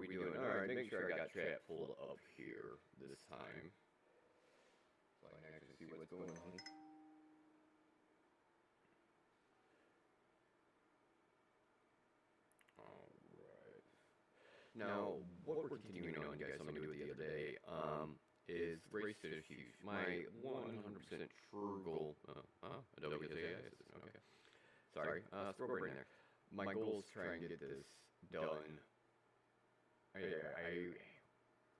we doing? Alright, make sure I got chat pulled up here this time. So I can actually see what's going on. Alright. Now, what we're continuing on, guys, something to do it the other day, is race to Fugue. My 100% true goal, Adobe says, okay. Sorry, scroll right in there. My goal is to try and get this done. I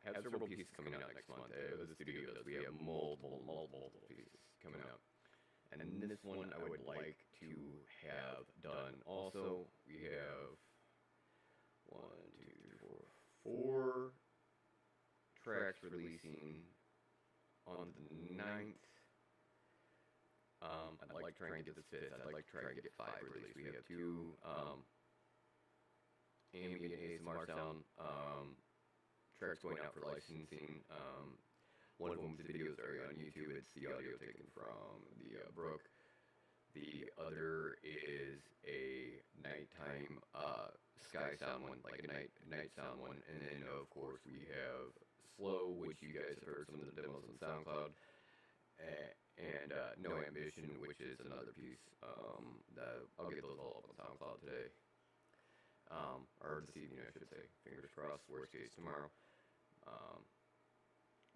have several pieces coming out next month. The studio does. We have multiple pieces coming out. And this one I would like to have done. Also, we have 4 tracks releasing on the 9th. I'd like to try and get this 5th. I'd like to try and get 5 released. We have 2 ambient ASMR sound tracks going out for licensing. One of them, the videos are on YouTube. It's the audio taken from the brook. The other is a nighttime sky sound one, like a night sound one. And then, of course, we have Slow, which you guys have heard some of the demos on SoundCloud. And No Ambition, which is another piece. That I'll get those all up on SoundCloud today. Or this evening, I should say. Fingers crossed, worst case tomorrow.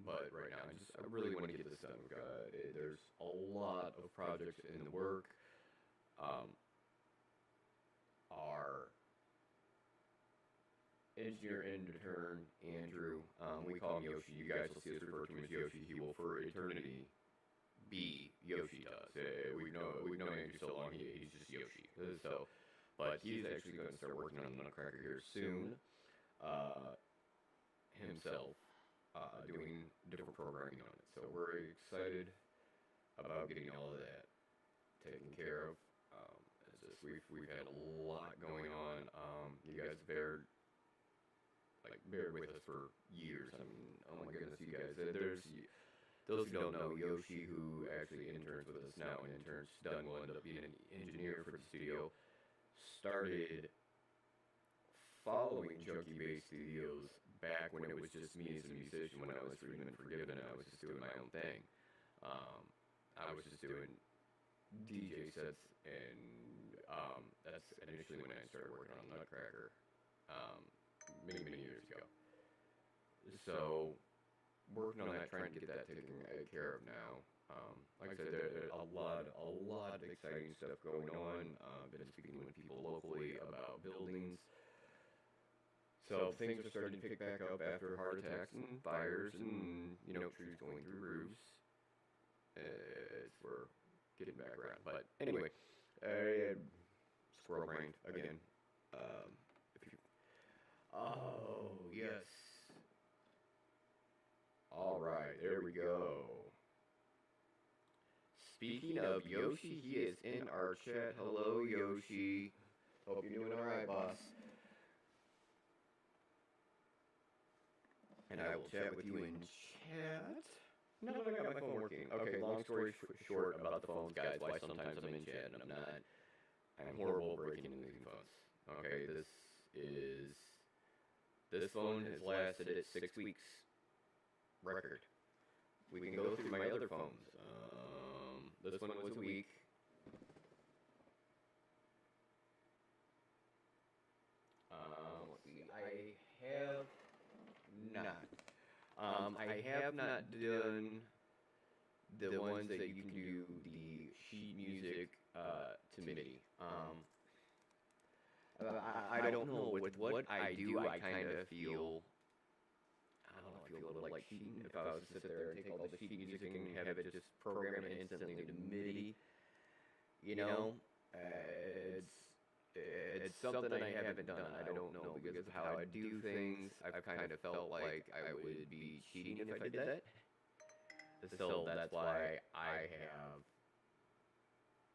But right now, I really want to get this done. There's a lot of projects in the work. Our engineer intern, Andrew, we call him Yoshi. You guys will see us refer to him as Yoshi. He will, for eternity, be Yoshi does. We've known Andrew so long, he's just Yoshi. But he's actually going to start working on the Nutcracker here soon, himself, doing different programming on it. So we're excited about getting all of that taken care of. It's just we've had a lot going on. You guys bared with us for years. I mean, oh my goodness, you guys. There's those who don't know, Yoshi, who actually interns with us now, and interns done will end up being an engineer for the studio, started following Junkie Bass Studios back when it was just me as a musician, when I was Freedom and Forgiven, and I was just doing my own thing. I was just doing DJ sets, and that's initially when I started working on Nutcracker, many years ago. So, working on that, trying to get that taken care of now. Like I said, there's a lot of exciting stuff going on. Been speaking with people locally about buildings. So things are starting to pick back up after heart attacks and fires and, trees going through roofs. We're getting back around. But anyway, squirrel brained again. Oh, yes. Alright, there we go. Speaking of Yoshi, he is in our chat. Hello, Yoshi. Hope you're doing alright, boss. And I will chat with you in chat. No, I got my phone working. Okay, long story short about the phones, guys. Why sometimes I'm in chat and I'm not. I'm horrible breaking into these phones. Okay, this phone has lasted at 6 weeks. Record. We can go through my other phones. This one was a week. Let's see. I have not done the ones that you can do the sheet music to MIDI. I don't know. With what I do, I kind of feel... I don't know, I feel a little like cheating if I was to sit there and take all the sheet music and have it just program it instantly to MIDI. It's something I haven't done. I don't know, because of how I do things. I've kind of felt like I would be cheating if I did that. So that's why I have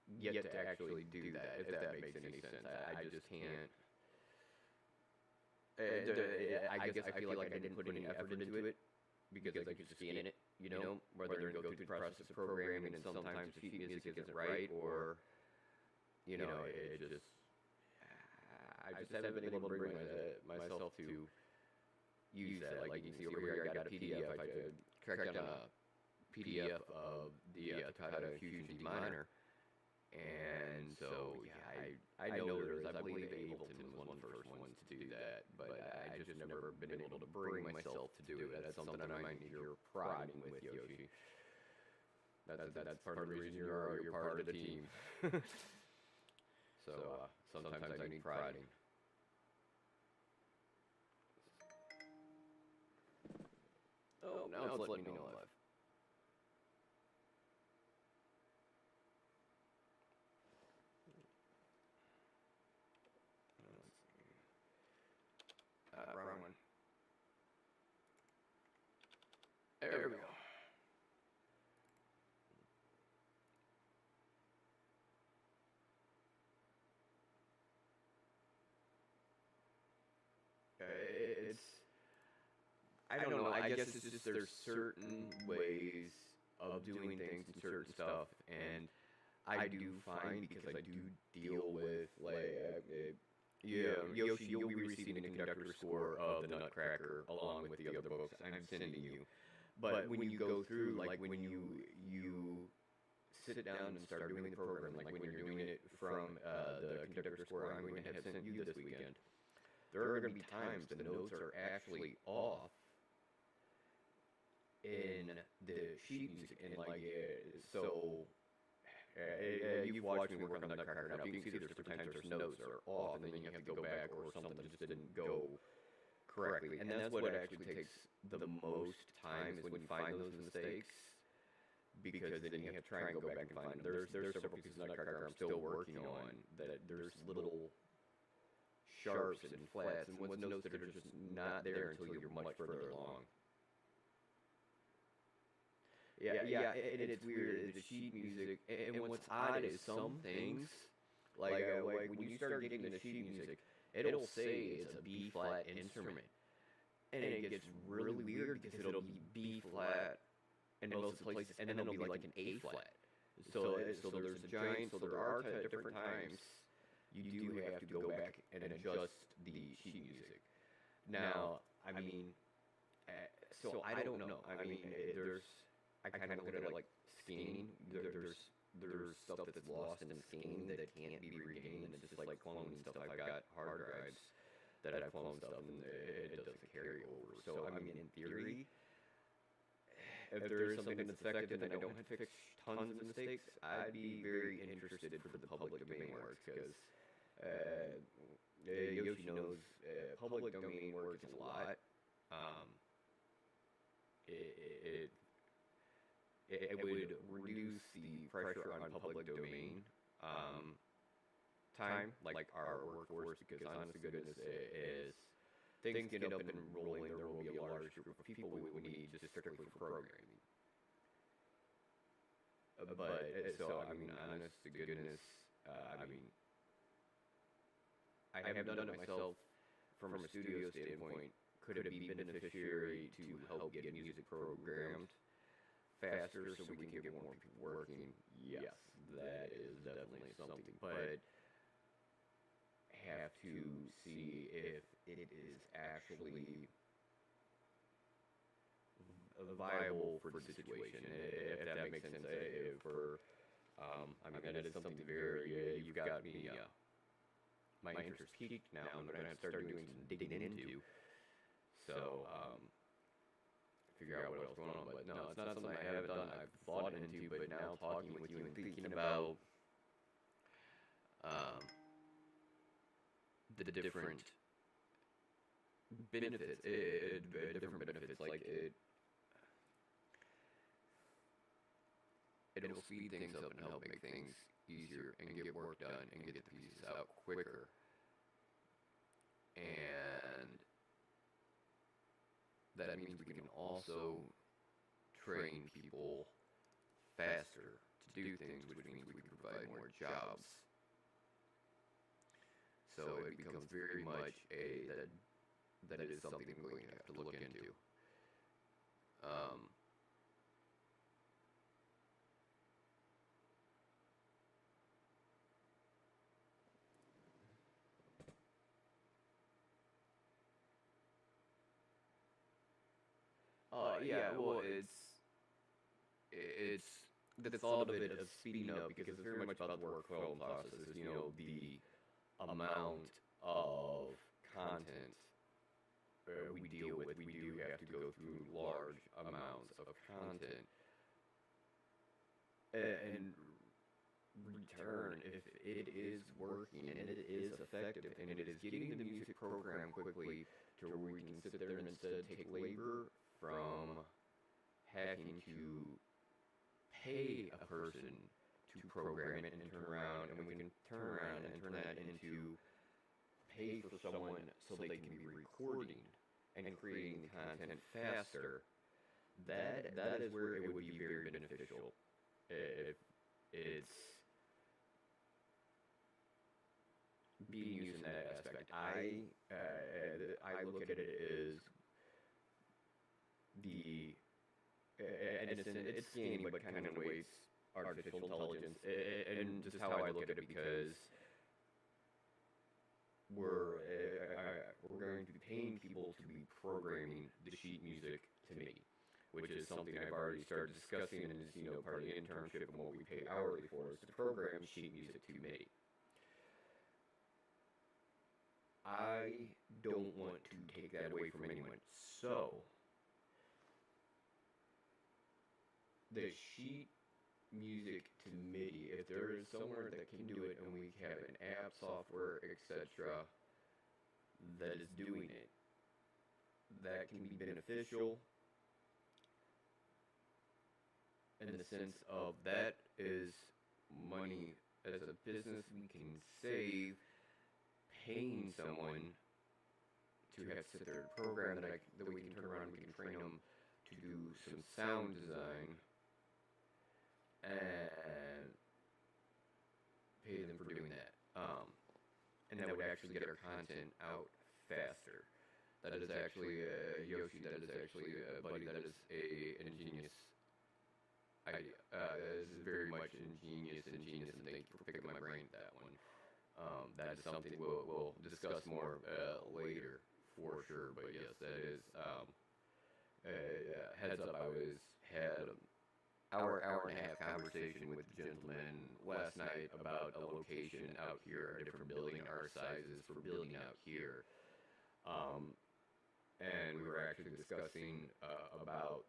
yet to actually do that, if that makes any sense. I just can't. I guess I feel like I didn't put any effort into it, because I could just be in it, rather than go through the process of programming, and sometimes the sheet music isn't right, or, it just... I just haven't been able to bring myself to use that. Like you can see over here, I got a PDF. I tracked down a PDF of the Takata Fusion D minor. And so, yeah, I know there is. I believe Ableton was one of the first ones to do that, but I just never been able to bring myself to do it. That's something I might need your prodding with, Yoshi. That's part of the reason you're part of the team. So, sometimes I need prodding. Oh, now it's letting me know live. Wrong one. There we go. I don't know. I guess it's just there's certain ways of doing things and certain stuff, and I do find, because I do deal with, like, Yoshi, you'll be receiving the conductor score of the Nutcracker along with the other books I'm sending you. But when you go through, like when you sit down and start doing the program, like when you're doing it from the conductor score I'm going to have sent you this weekend, there are going to be times the notes are actually off in the sheet music, and like you've watched me work on the Nutcracker now. You can see there's different times there's notes are off, and then you have to go back, or something just didn't go correctly. And that's what actually takes the most time, is when you find those mistakes, because then you have to try and go back and find them. There's several pieces of Nutcracker I'm still working on that there's little sharps and flats and what's notes that are just not there until you're much further along. Yeah, and it's weird. The sheet music, and what's odd is some things, like when you start getting the sheet music, it'll say it's a B flat instrument, and it gets really weird because it'll be B flat in most places, and then it'll be like an A flat. So there's a giant. So there are different times you do have to go back and adjust the sheet music. Now, I mean, so I don't know. I mean, I kind of look at it like scanning. There's stuff that's lost in scanning that can't be regained, and it's just like cloning stuff. I've got hard drives that I've cloned stuff, and it doesn't carry over. So, I mean, in theory, if there is something that's affected and I don't have to fix tons of mistakes, I'd be very interested for the public domain works, because Yoshi knows public domain works a lot. It would reduce the pressure on public domain time, like our workforce, because honest to goodness, is things get up and rolling, there will be a large group of people we would need just strictly for programming. But, so, I mean, honest to goodness, I mean, I haven't done it myself from a studio standpoint. Could it be beneficiary to help get music programmed faster so we can get more people working? Yes, that is definitely something, but have to see if it is actually viable for the situation, if that makes sense. I mean, that is something very, you've got me, my interest peaked now, I'm going to have to start doing some digging into, so, figure out what else is going on. But no, it's not something I haven't done. I've thought into, but now talking with you and thinking about the different benefits, like it'll speed things up and help make things easier and get work done and get the pieces out quicker. And that means we can also train people faster to do things, which means we can provide more jobs. So it becomes very much that it is something I'm going to have to look into. Yeah, well, it's the thought of it of speeding up because it's very much about the workflow processes. You know, the amount of content we deal with. We do have to go through large amounts of content and return if it is working and it is effective and it is getting the music programmed quickly to where we can sit there and instead take labor from having to pay a person to program it and turn around, and we can turn around and turn that into pay for someone so they can be recording and creating the content faster. That is where it would be very beneficial if it's being used in that aspect. I look at it as the and it's scanning, but kind of in ways artificial intelligence, and just how I look at it because we're going to be paying people to be programming the sheet music to me, which is something I've already started discussing and is, you know, part of the internship and what we pay hourly for is to program sheet music to me. I don't want to take that away from anyone. So, the sheet music to MIDI, if there is somewhere that can do it and we have an app, software, etc., that is doing it, that can be beneficial in the sense of that is money as a business we can save paying someone to have to sit there and program that we can turn around and we can train them to do some sound design and pay them for doing that. And that would actually get our content out faster. That is actually Yoshi. That is actually buddy. That is an ingenious idea. This is very much ingenious, and thank you for picking my brain with that one. That is something we'll discuss more later for sure. But yes, that is heads up. I had hour and a half conversation with the gentleman last night about a location out here, a different building, our sizes for building out here. And we were actually discussing about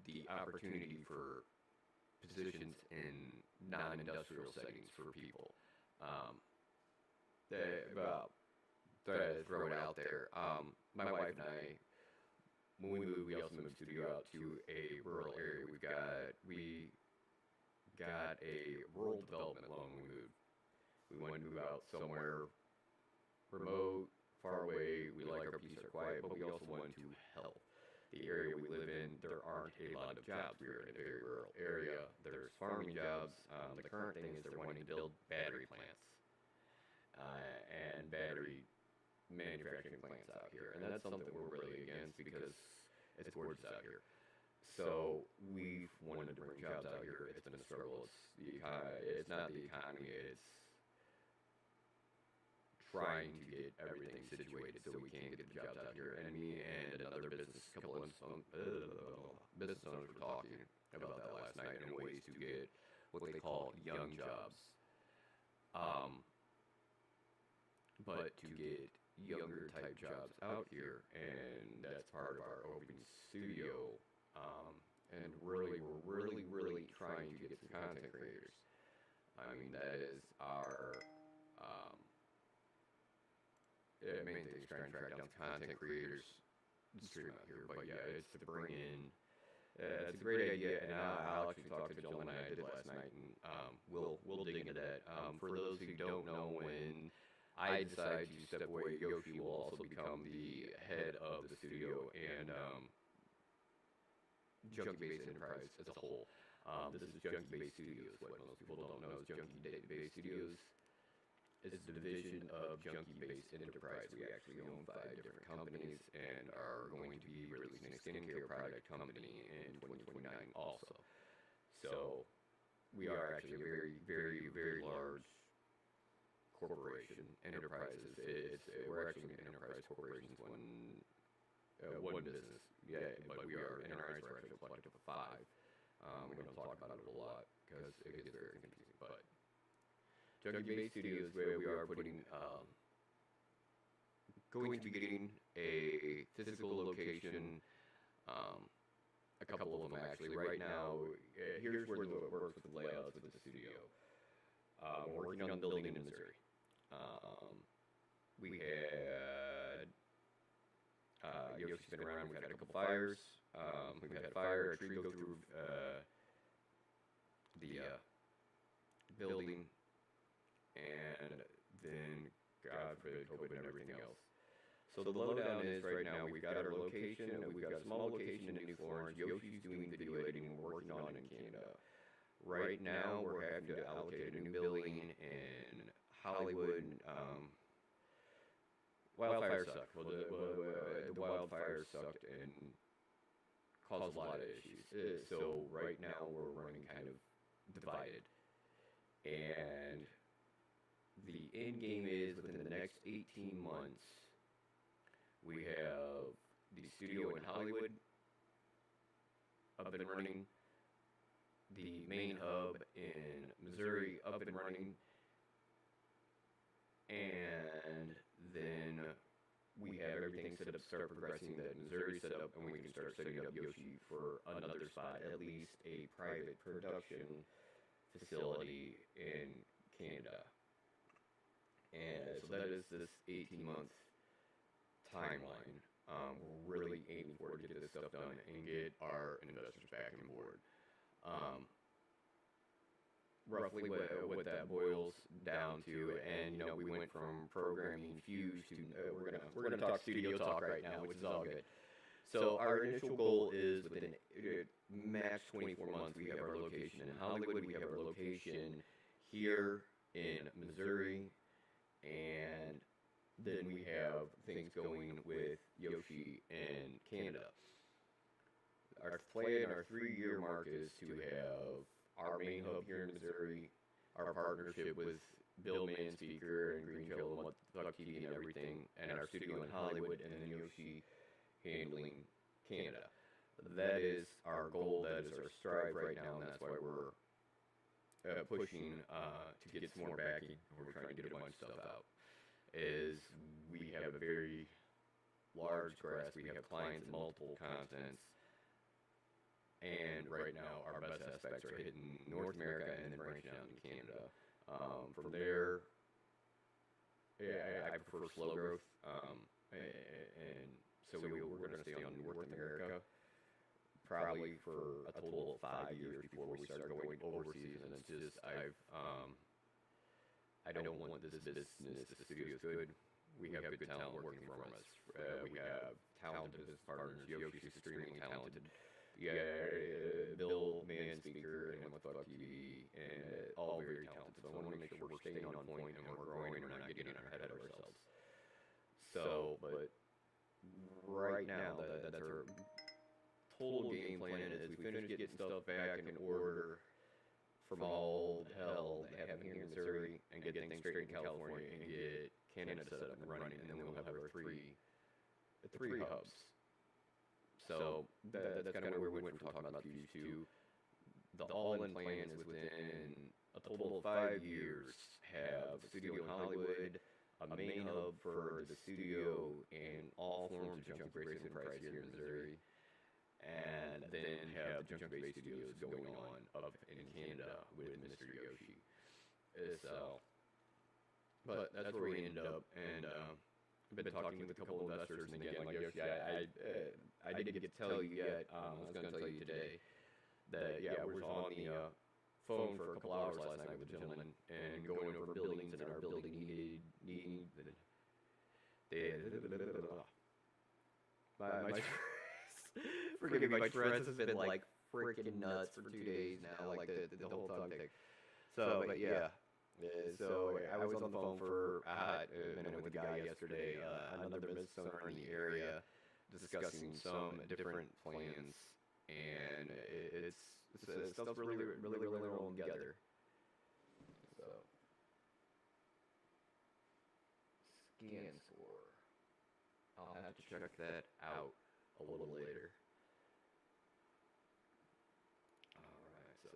the opportunity for positions in non-industrial settings for people. Throw it out there. My wife and I, when we moved, we also moved the studio out to a rural area. We got a rural development loan when we moved. We wanted to move out somewhere remote, far away. We like our peace, our quiet, but we also wanted to help. The area we live in, there aren't a lot of jobs. We're in a very rural area. There's farming jobs. The current thing is they're wanting to build battery plants and battery manufacturing plants out here, and that's something we're really against because it's gorgeous out here. So we've wanted to bring jobs out here. It's been a struggle. It's not the economy. It's trying to get everything situated so we can get the jobs out here. And me and another business, business owners were talking about that last night and ways to get what they call young jobs. But to get younger type jobs out here, and that's part of our open studio. And really, we're really trying to get some content creators. I mean, that is our main thing is trying to track down content creators stream out here. But yeah, it's to bring in. It's a great idea, and I'll actually talk to the gentleman I did last night, and we'll dig into that. For those who don't know, when I decide to step away, Yoshi will also become the head of the studio and Junkie Base Enterprise as a whole. This is Junkie Base Studios. What most people don't know is Junkie Base Studios is a division of Junkie Base Enterprise. We actually own 5 different companies and are going to be releasing a skincare product company in 2029 also. So we are actually a very, very large corporation. Enterprises. We're actually an enterprise corporations when one business, yeah, but we are in our eyes, we're actually a collective of 5. We don't talk about it a lot because it gets very confusing. But Junkie Bay Studios, where we are putting, going to be getting a physical location. A couple of them actually. Right now, here's where it works with the layouts with the studio. We're working on the building in Missouri. We had Yoshi's been around. We've had a couple fires. We've had a fire, a tree go through the building, and then God forbid COVID and everything else. So the lowdown is right now we've got our location, and we've got a small location in New Florence. Yoshi's doing video editing, and we're working on it in Canada. Right now we're having to allocate a new building in Hollywood. Wildfires sucked. Well, the wildfires sucked and caused a lot of issues. So right now we're running kind of divided. And the end game is within the next 18 months, we have the studio in Hollywood up and running, the main hub in Missouri up and running, and then we have everything set up, start progressing that Missouri set up, and we can start setting up Yoshi for another spot, at least a private production facility in Canada. And so that is this 18-month timeline. We're really aiming for to get this stuff done and get our investors back on board. Roughly what that boils down to, and we went from programming Fugue to we're gonna talk studio talk right now, which is all good. So our initial goal is within max 24 months we have our location in Hollywood, we have our location here in Missouri, and then we have things going with Yoshi in Canada. Our plan, our 3-year mark is to have our main hub here in Missouri, our partnership with Bill Man Speaker and Green Hill and What the Fuck TV and everything, and our studio in Hollywood, and then Yoshi handling Canada. That is our goal, that is our strive right now, and that's why we're pushing to get some more backing. We're trying to get a bunch of stuff out. Is we have a very large grasp. We have clients in multiple continents. And right now, our best aspects are hitting North America and then branching out into Canada. From there, I prefer slow growth. And so we're going to stay on North America probably for a total of 5 years before we start going overseas. And it's just, I don't want this business, the studio's good. We have good talent working for us. We have talented business partners. Yoshi's extremely talented. Bill, Man Speaker, and What the Fuck TV, and all very talented. So I want to make sure we're staying on point and we're growing and we're not getting ahead of ourselves. So, but right now, that's our total game plan is we finish getting stuff back in order from all hell they have here in Missouri and get things straight in California and get Canada set up and running, and then we'll have our three hubs. So that's kind of where we went from talking about these to the all-in plan is within a total of 5 years have a studio in Hollywood, a main hub for the studio and all forms of Junkie Bay Enterprise here in Missouri, and then have the Junkie Bay Studios going on up in Canada with Mr. Yoshi. So, but that's where we ended up, and I've been talking with a couple of investors, and again, like Yoshi, I didn't get to tell you yet. I was going to tell you today that we were on the phone for a couple hours last night with a gentleman and going over buildings, and our building needed forgive me, my stress has been like freaking nuts for 2 days now, like the whole tongue thing. So, but yeah. So I was on the phone for a minute with a guy yesterday, another business owner in the area, discussing some different plans, and it's stuff's really rolling together. So, scan score, I'll have to check that out. a little later. Alright, so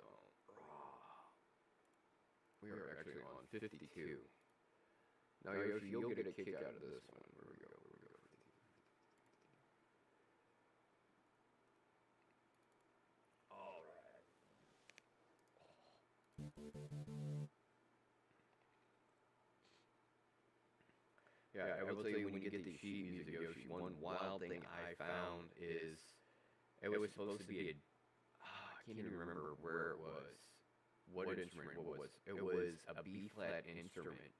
we are actually on 52. Now Yoshi, you'll get a kick out of this one. Where we go? Alright. Yeah, I will tell you, when you get the sheet music, Yoshi, one wild thing I found is it was supposed to be I can't even remember where it was, what instrument it was. It was a B-flat instrument,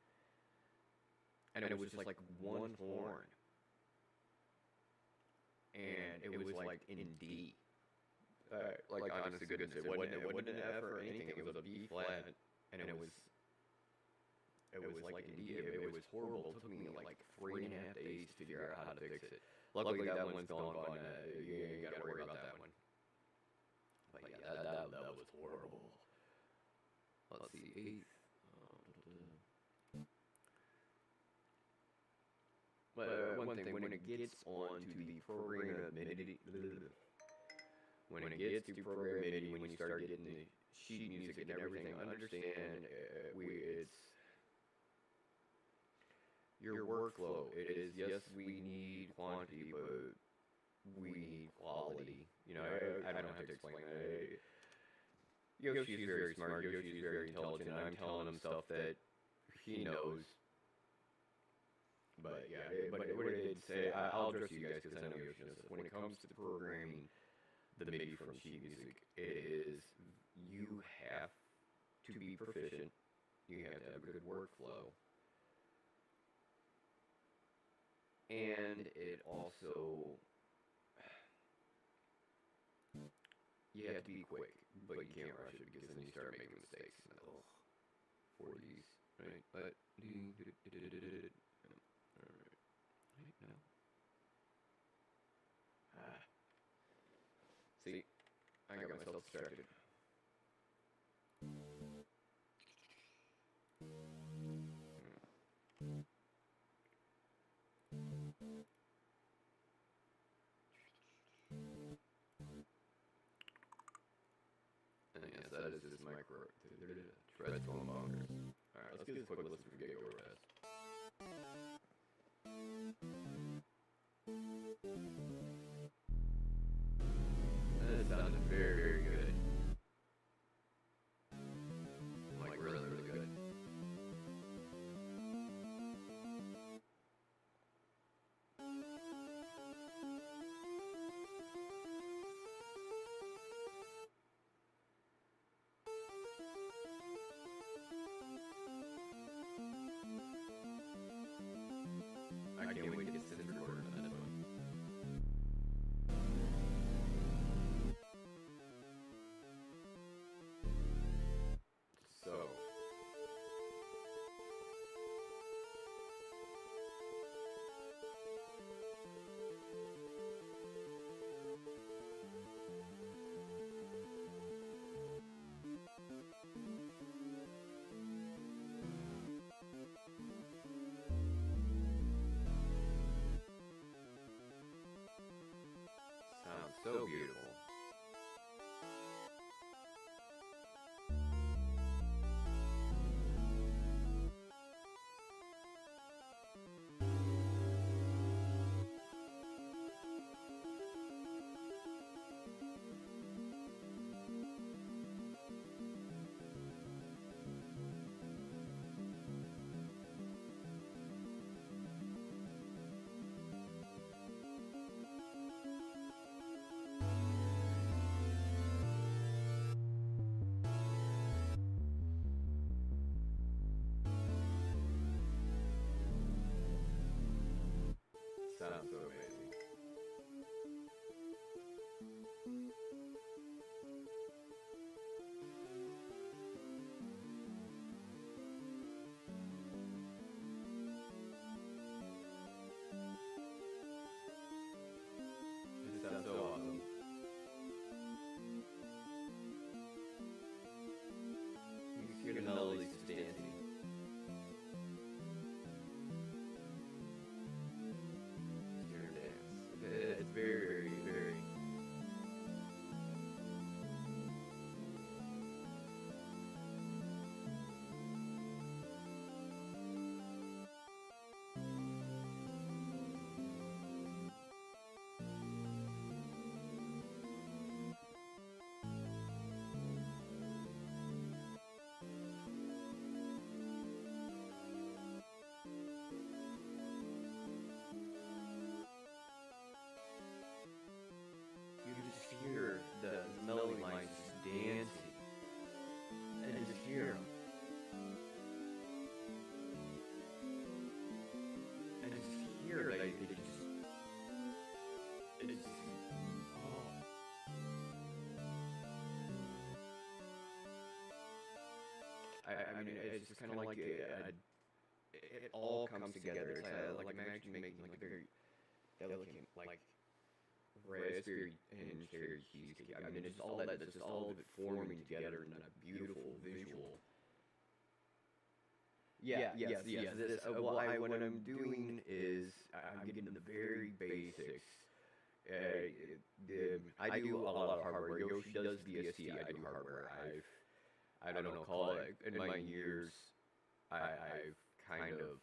and it was just like one horn, and it was like in D. Like honest to goodness, it wasn't an F or anything. It was a B-flat, and it was like in D. It was horrible. It took me like 3.5 days to figure out how to fix it. Luckily, that one's gone. You ain't got to worry about that one. But yeah, that was horrible. Let's see, 8th. But one thing, when it gets onto the program MIDI, when it gets to program MIDI, when you start getting the sheet music and everything, understand it's your workflow. It is, yes, we need quantity, but we need quality. You know, I don't have to explain that. Yoshi's very smart. Yoshi's very intelligent. I'm telling him stuff that he knows. But yeah, but what it did say, I'll address you guys because I know Yoshi knows this. When it comes to programming the MIDI from sheet music, you have to be proficient. You have to have a good workflow. And it also, you have to be quick, but you can't rush it because then you start making mistakes. Oh, 40s, right? But see, I got myself distracted. And yes, that is just micro. Treads going bonkers. Alright, let's give this a quick listen for Get Go Rest. That sounded very, very good. Like, really, really good. I can't wait to get this recorded on that phone. So, sounds so beautiful. I mean, it's just kind of like it all comes together. It's like imagine making like a very delicate, like raspberry and cherry cheesecake. I mean, it's just all that. That's just all of it forming together in a beautiful visual. Yes. What I'm doing is I'm getting the very basics. I do a lot of hardware. Yoshi does VST. I do hardware. I don't know. Call it in my years. I've kind of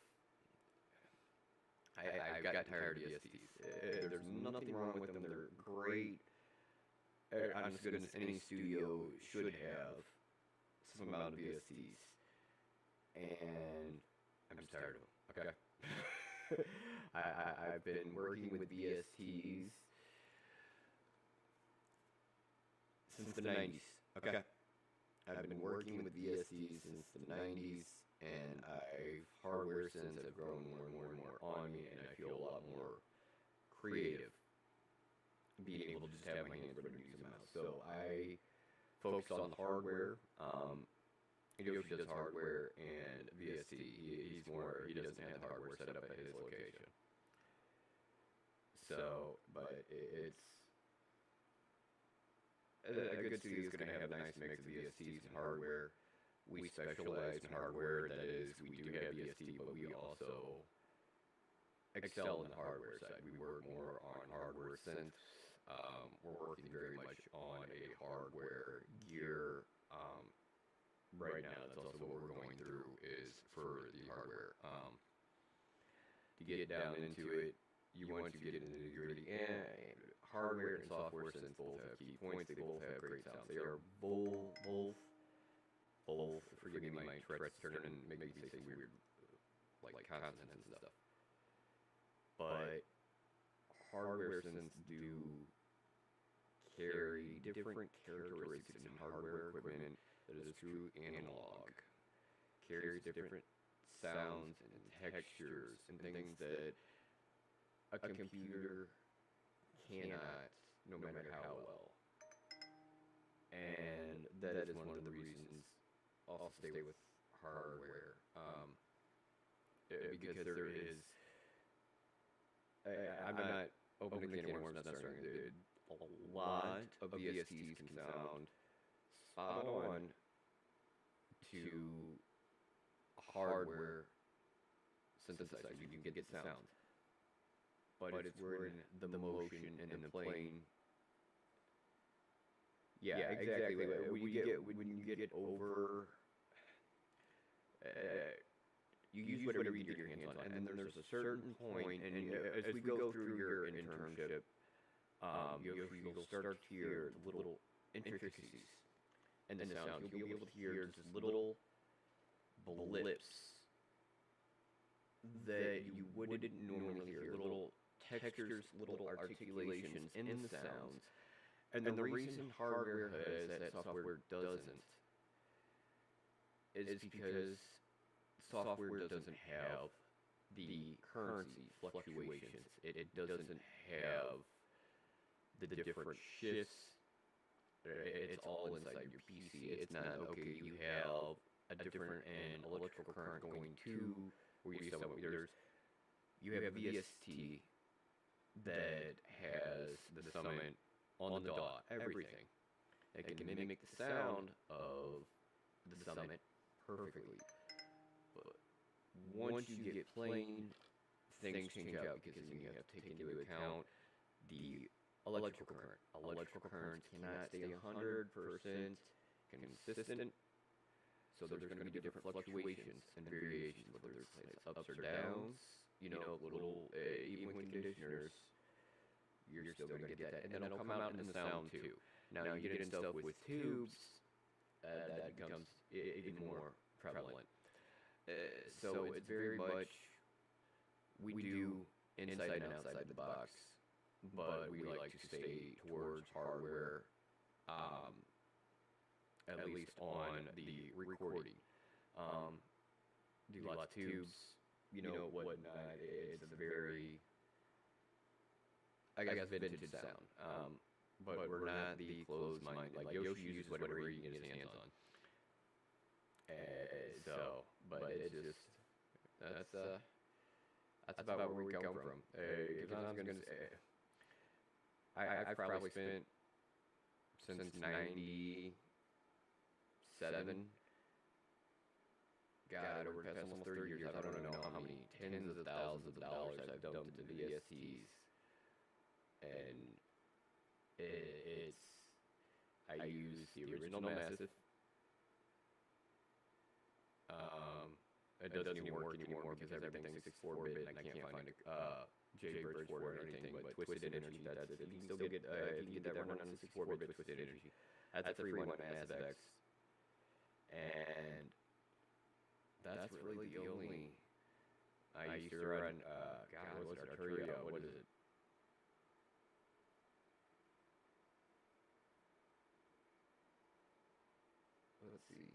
I've got tired of VSTs. There's nothing wrong with them. They're great. I'm as good as any studio should have some amount of VSTs. And I'm just tired of them. Okay. I've been working with VSTs since the 90s. Okay. I've been working with VSTs since the 90s, and hardware since have grown more and more and more on me, and I feel a lot more creative being able to just have my hands ready to use a mouse. So I focus on the hardware. Yoshi does hardware and VST. He doesn't have the hardware set up at his location. So, but it's a good studio is going to have a nice mix of VSTs and hardware. We specialize in hardware. That is, we do have VST, but we also excel in the hardware side. We work more on hardware since we're working very much on a hardware gear. Right now, that's also what we're going through is for the hardware. To get down into it, once you get into the gritty, and hardware and software since both have key points, they both have great sounds. They are both, forgive me, my Tourette's turning and make me say some weird, like consonants and stuff. But hardware synths do carry different characteristics in hardware equipment that is true analog, carries different sounds and textures and things that a computer cannot, no matter how well. And that is one of the reasons I'll stay with hardware. Because there is, I'm not opening a can of worms, not starting it. A lot of VSTs can sound spot on to hardware synthesizer. You can get sounds, but it's where in the motion and the playing. Yeah, exactly. When you get over, you use whatever you get your hands on, and then there's a certain point, and as we go through your internship, you'll start to hear little intricacies and the sounds. You'll be able to hear just little blips that you wouldn't normally hear, little textures, little articulations in the sounds. And the reason hardware has that software doesn't is because software doesn't have the currency fluctuations. It doesn't have the different shifts. It's all inside your PC. It's not, okay, you have a different electrical current going to where you you have VST that has the summit on the dot, everything. It can mimic the sound of the summit perfectly. But once you get plain, things change out because then you have to take into account the electrical current. Electrical currents cannot stay 100% consistent. So there's going to be different fluctuations and variations, whether it's ups or downs, little, even with conditioners, you're still going to get that. And then it'll come out in the sound too. Now you get in stuff with tubes, that becomes even more prevalent. So it's very much, we do inside and outside the box, but we like to stay towards hardware, at least on the recording. Do lots of tubes, whatnot. It's a very, I guess, vintage sound. But we're not the closed-minded. Like, Yoshi uses whatever he can get his hands on. But it's just that's about where we come from. Because I was gonna say, I've probably spent since '97. God, over the past almost 30 years, I don't know how many tens of thousands of dollars I've dumped into VSTs, and I use the original Massive. It doesn't even work anymore because everything's 64-bit and I can't find a JBridge for it or anything. But Twisted Energy, that's it. You can still get if you get that running on 64-bit Twisted Energy. That's a 3-1 Massive X, and that's really the only. I used to run. God, what's it? Arturia? What is it? Let's see.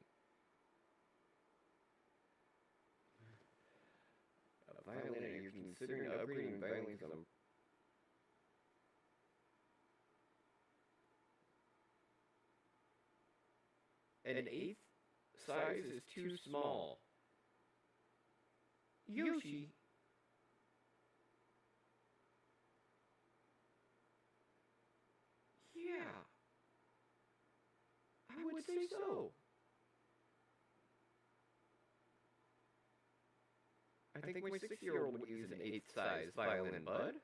Violin, are you considering upgrading violins on them? An 1/8 size is too small. Yoshi. Yeah. I would say so. I think my 6-year-old would use an 1/8 size violin, bud.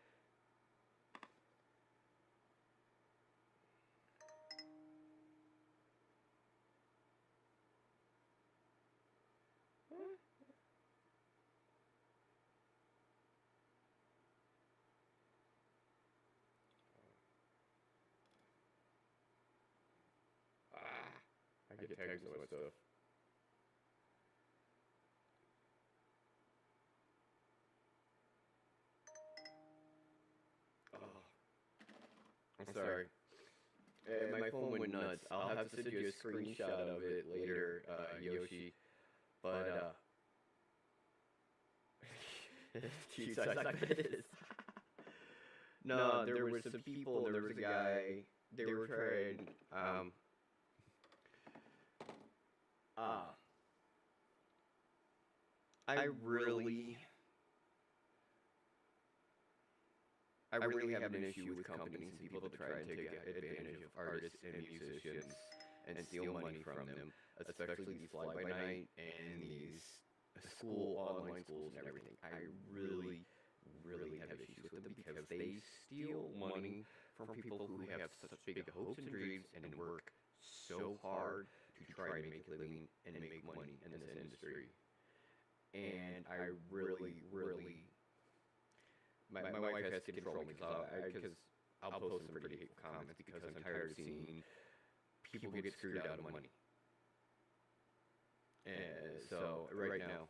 I get tagged so much stuff. I'm sorry. My phone went nuts. I'll have to send you a screenshot of it later, Yoshi. But, geez, I bet it is. No, there was some people, there was a guy, they were trying, I really have an issue with companies and people that try and take advantage of artists and musicians and steal money from them, especially these fly-by-night and these online schools and everything. I really have issues with them because they steal money from people who have such big hopes and dreams and work so hard to try to make a living and make money in this industry. And I really my wife has to control me because I'll post some pretty hateful comments because I'm tired of seeing people get screwed out of money. And so right now,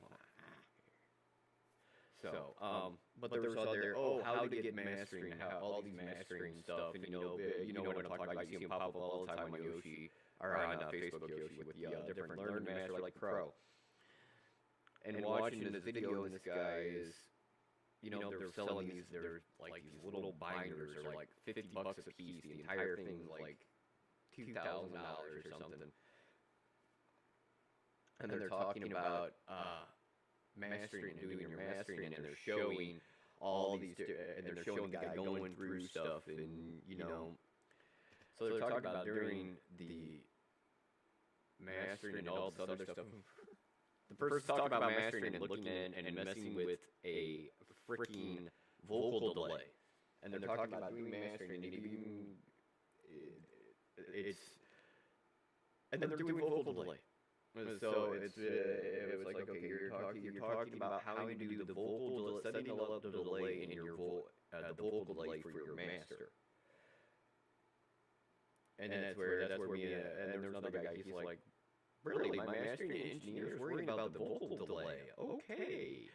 but there was other how to get mastering, how all these mastering stuff, and you know what I'm talking about. You see them pop up all the time on Yoshi or on Facebook Yoshi with the different learn master like Pro. And watching this video, and this guy is. They're selling they're like these little binders are like $50 a piece. The entire thing's like $2,000 or something. And they're talking about mastering and doing your mastering, and they're showing all these, and they're showing the guy going through stuff, and so they're talking about during the mastering and all this other stuff. The person's talking about mastering and looking in and messing with a freaking vocal delay, and they're talking about doing mastering, and then they're doing vocal delay. So it was like, okay, you're talking about how you do the vocal delay, setting up the delay in your the vocal delay for your master, and that's where me and there's another guy. He's like, really, my mastering engineer is worrying about the vocal delay. Okay.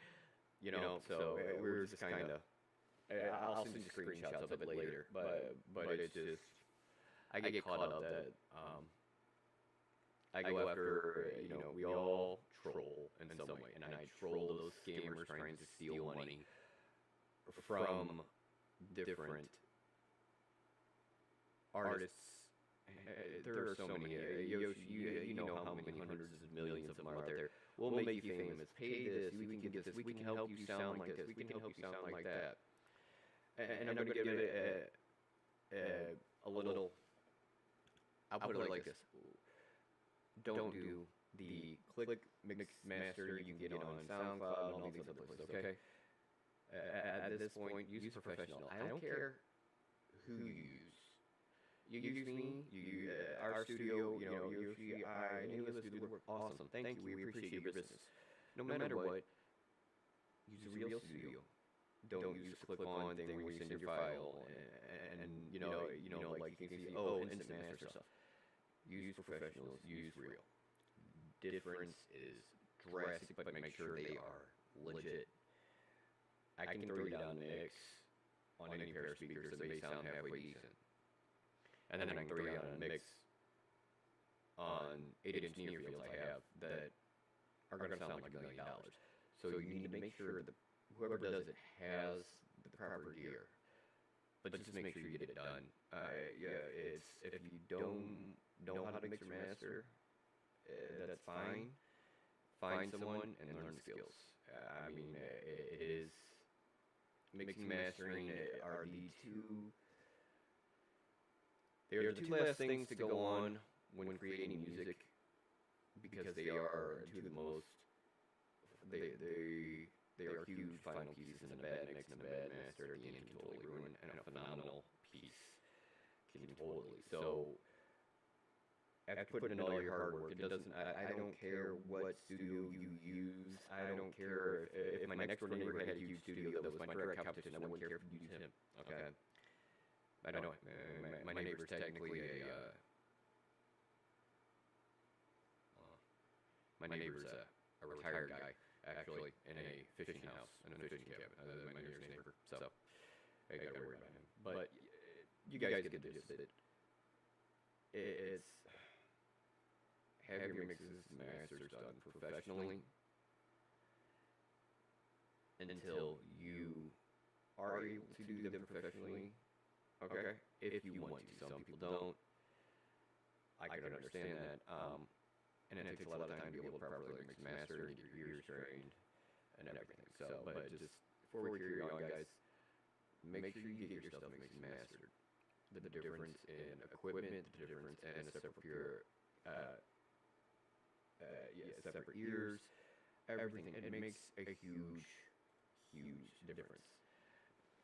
So we were just kind of. I'll send you screenshots of it later, but it's just I get caught up that I go after we all troll in some way, and I troll those scammers trying to steal money from different artists there are so many. Yoshi, you know how many hundreds of millions of them are out there. We'll make you famous. Pay this. We can get this. We can help you sound like this. We can help you sound like that. And I'm going to give it a little. I'll put it like this. Don't do the click, mix, master you can get on SoundCloud and all these other places, okay? At this point, use professional. I don't care who you use. You use me, you our studio, you know, Yoshi, any of us do the work. Awesome. Thank you. We appreciate your business. No matter what, use a real studio. Don't use the clip-on thing where you send your file and you know, like you can see, instant master stuff. Use professionals, use real. Difference is drastic, but make sure they are legit. I can throw you down a mix on any pair of speakers that may sound halfway decent. And then I can throw you down a mix on 8-inch near fields I have that are going to sound like $1 million. So you need to make sure that whoever does it has the proper gear. But just make sure you get it done. It's if you don't know how to mix or master, that's fine. Find someone and learn the skills. I mean, it is mixing, mastering are the two. They are the two last things to go on when creating music because they are two of the most. They are huge final pieces, and a bad mix and a bad master at the end can totally ruin, and a phenomenal piece can totally. So after putting in all your hard work, it doesn't. I don't care what studio you use. I don't care if my next door neighbor had a huge studio that was my direct competition. I wouldn't care if you used him. Okay. I know my neighbor's technically my neighbor's a retired guy, actually, in a fishing house, in a fishing cabin, my nearest neighbor, so I gotta worry about him. But you guys get the gist of it. It's have your mixes and masters done professionally until you are able to do them professionally. Okay, if you want to. Some people don't. I can understand that. And it takes a lot of time to be able to properly mix and master and get your ears trained and everything. So, but just before we carry on, guys, make sure you get your stuff mixed and mastered. The difference in equipment, the difference in separate separate ears, everything. It makes a huge, huge difference.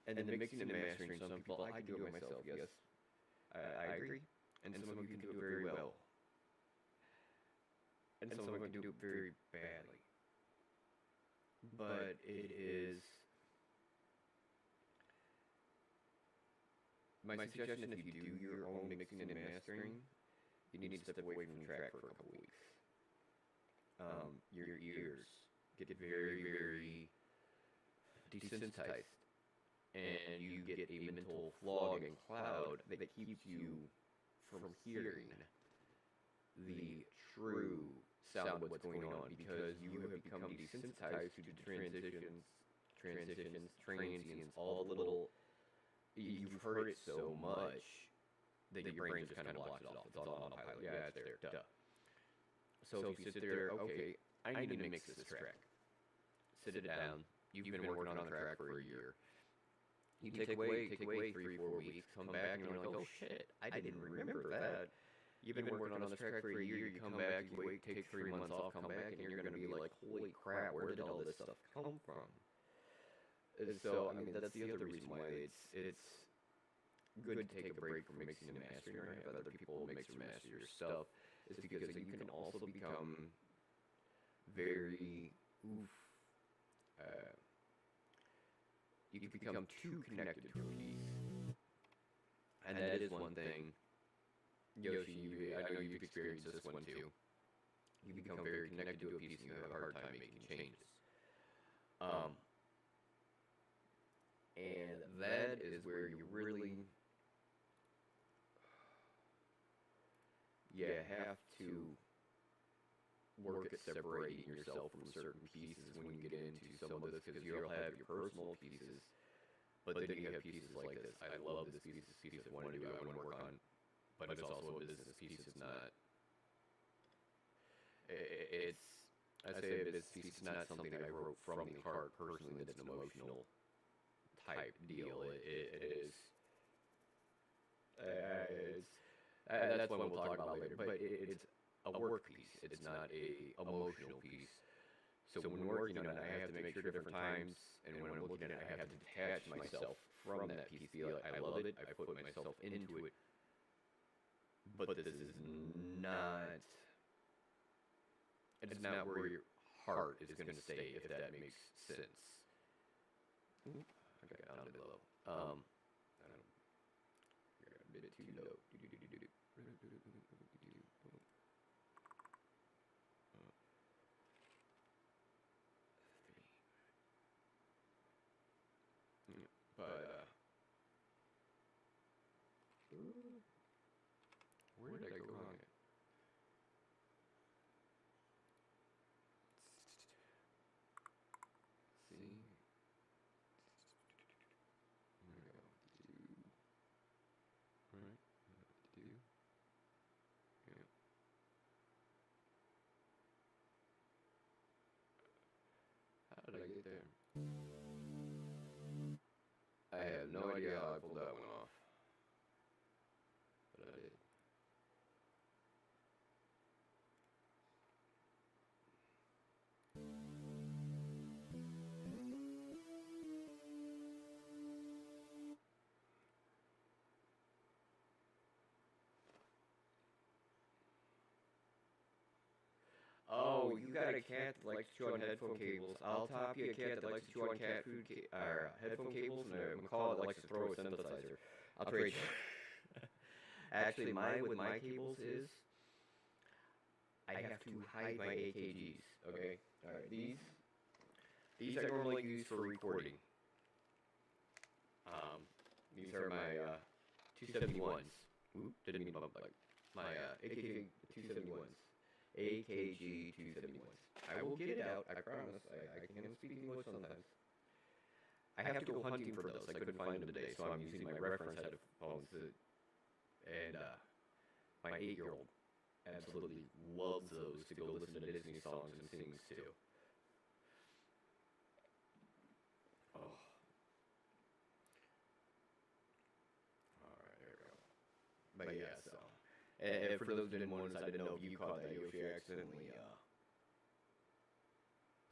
And then mixing and mastering, some people, I can do it myself, yes. I agree. And some of you can do it very well. And some of you can do it very badly. But it is... My suggestion, if you do your own mixing and mastering, you need to step away from the track for a couple weeks. Your ears get very, very desensitized. And you get a mental fog and cloud that keeps you from hearing the true sound of what's going on because you have become desensitized to the transitions, transients, all the little. You've heard it so much that your brain just kind of blocks it off. It's on autopilot. Yeah, it's there. Duh. So if you sit there, okay, I need to mix this track. Sit it down. You've been working on the track for a year. You take away 3-4 weeks, come back, and you're like, oh shit, I didn't remember that. You've been working on this track for a year, you come back, you wait, take 3 months off, come back, and you're going to be like, holy crap, where did all this stuff come from? So, I mean, that's the other reason why it's good to take a break from mixing and mastering, or have other people mix or master your stuff, is because you can also become very, you can become too connected to a piece. And that is one thing. Yoshi, I know you've experienced this one too. You become very connected to a piece and you have a hard time making changes. And that is where you really have to work at separating yourself from certain pieces when you get into some of this, because you'll have your personal pieces, but then you have pieces like this. I love this piece. This piece I want to do. I want to work on but it's also a business piece. It's not. It's. I say a business piece. It's not something that I wrote from the heart personally. That's an emotional type deal. It is. That's one we'll talk about later. But it's a work piece. It's not a emotional piece. So when working on it, I have to make sure different times, and when I'm looking at it, I have to detach myself from that piece. Be like, I love it. I put myself into it. But this is not. It's not where your heart is going to stay, if that makes sense. I got it down a bit low. I got a bit too low. But where did I go wrong? See. There we go. Alright. Yeah. How did I get there? I have no idea how I pulled that one off. But I did. Oh, you got a cat that likes to chew on headphone cables. I'll top you a cat that likes to chew on cat food headphone cables, and a macaw that likes to throw a synthesizer. I'll trade you. Actually, with my cables is I have to hide my AKGs. Okay, all right. These I normally use for recording. These are my 271s. Ooh, didn't mean to bump like my AKG 271s. AKG 271s. I will get it out, I promise. I can speak English sometimes. I have to go hunting for those. I couldn't find them today, so I'm using my reference headphones. And my 8-year-old absolutely loves those to go listen to Disney songs and sings too. Oh. Alright, there we go. But yeah, so. And for those who didn't notice, I didn't know if you caught that. Yoshi accidentally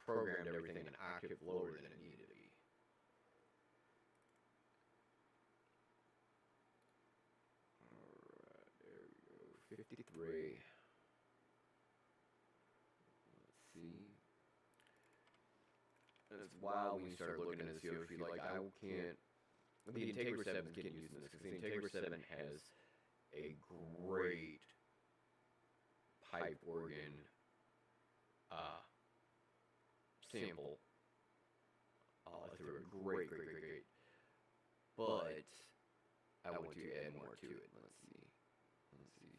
programmed everything an octave lower than it needed to be. Alright, there we go. 53. Let's see. And it's wild when you start looking at this Yoshi. Like, I can't. The Integra 7's getting used in this because the Integra 7 has a great pipe organ sample through it. Great. But I want to add more to it. Let's see.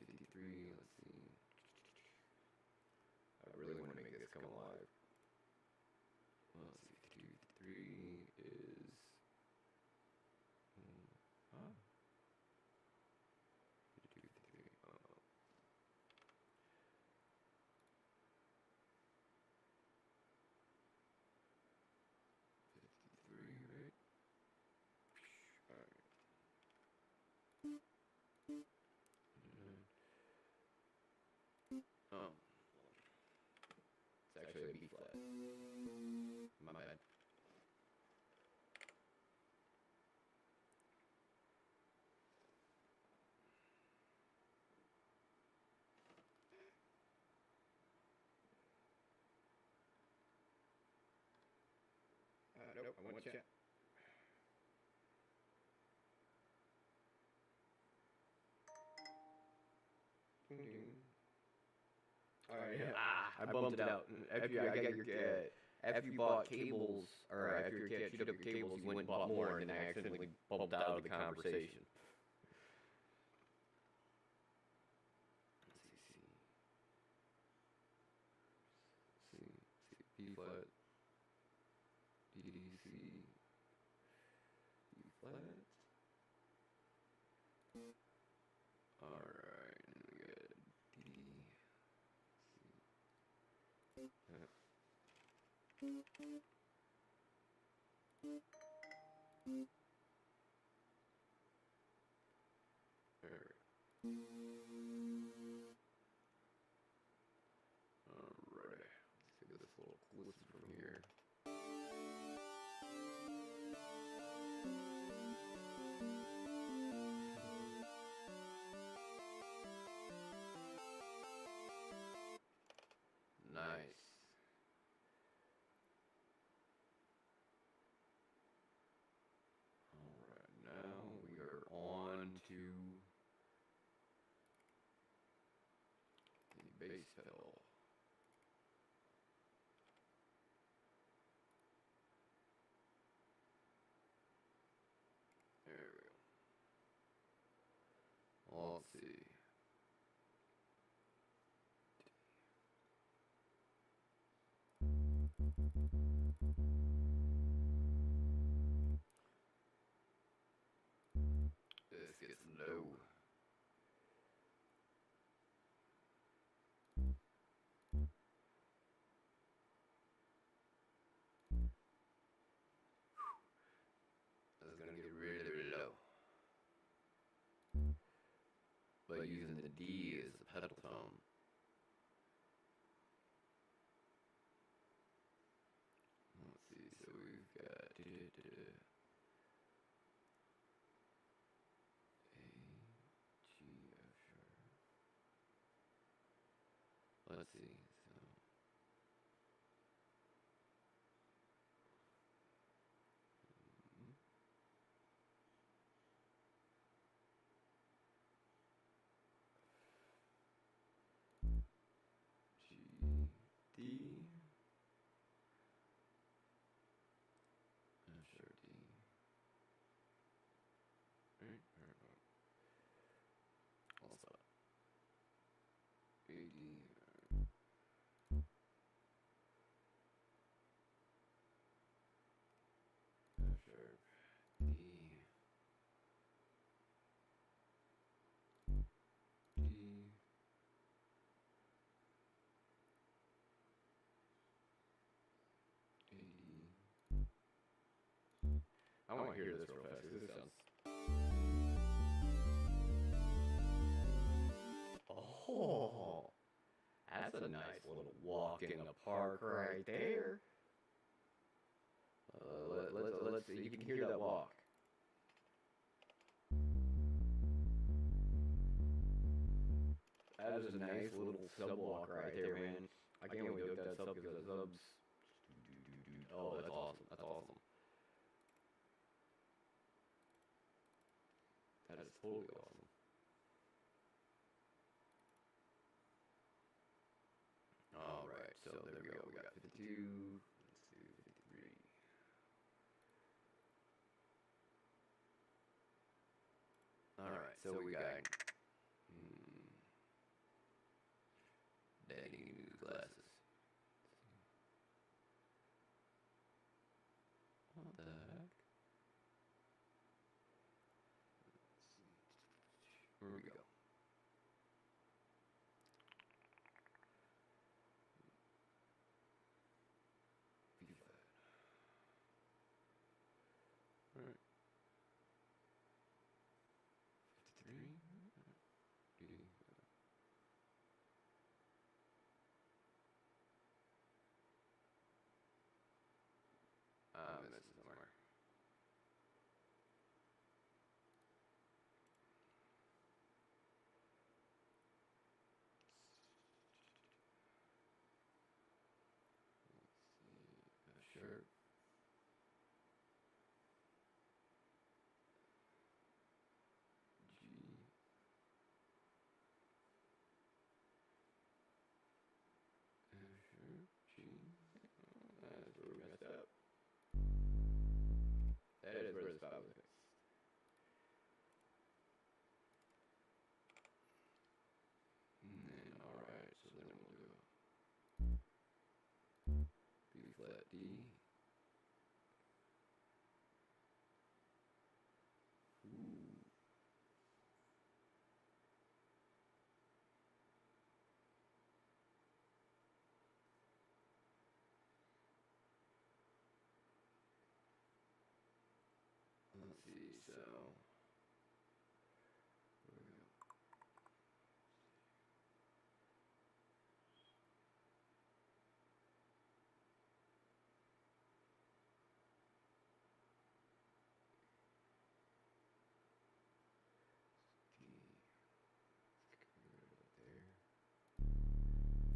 53. Let's see. I really want to make this come alive. Let's see. 53 is. Huh? 53. 53, right? Alright. Oh. It's actually a B flat. My bad. Nope, I want to check. Alright, I bumped it out. After you bought cables, or after your cat chewed up your cables, you went and bought more, and then I accidentally bumped out of the conversation. C, B flat, D, C, B flat. Alright. Alright, let's take this little listen from here. Nice. Alright, now we are on to the bass pedal. There we go. Let's see. This gets low. This is gonna get really low. But using the D as the pedal tone. Let's see, so we've got A, G, F sharp. Let's see, so. G, D, F sharp D. Right, I'll stop. A, D, F sharp D, D, A, D. I want to hear this real fast because this sounds. Oh, that's a nice little walk in the park right there. Let's see. You can hear that walk. That is a nice little sub walk right there, man. I can't wait to hook that sub because the subs. Oh, that's awesome. That's awesome. That is totally awesome. Alright, so there we go. We got 52. Let's do 53. Alright, so we got. Daddy new glasses. What the heck? Here we go. B flat. Alright. 53. D. This is somewhere. Let's see. Sure. G. Sure. G. That's where we messed up. That is where the spot was fixed. And then, alright, so then we'll do B flat D. Ooh. see, so there.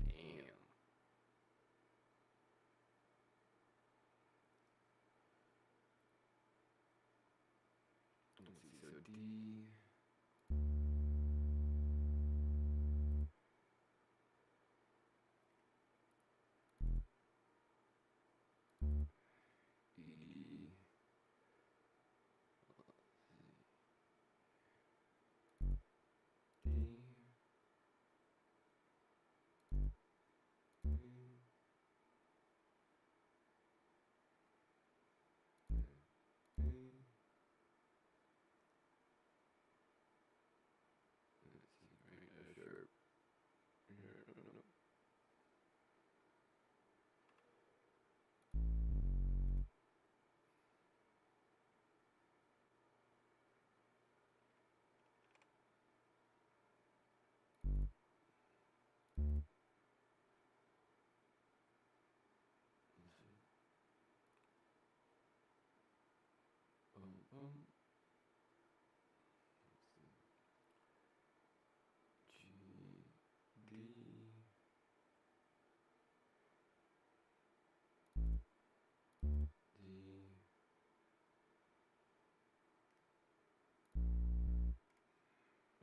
Damn. Let's see, so D. E. D. Sure. G, D, D.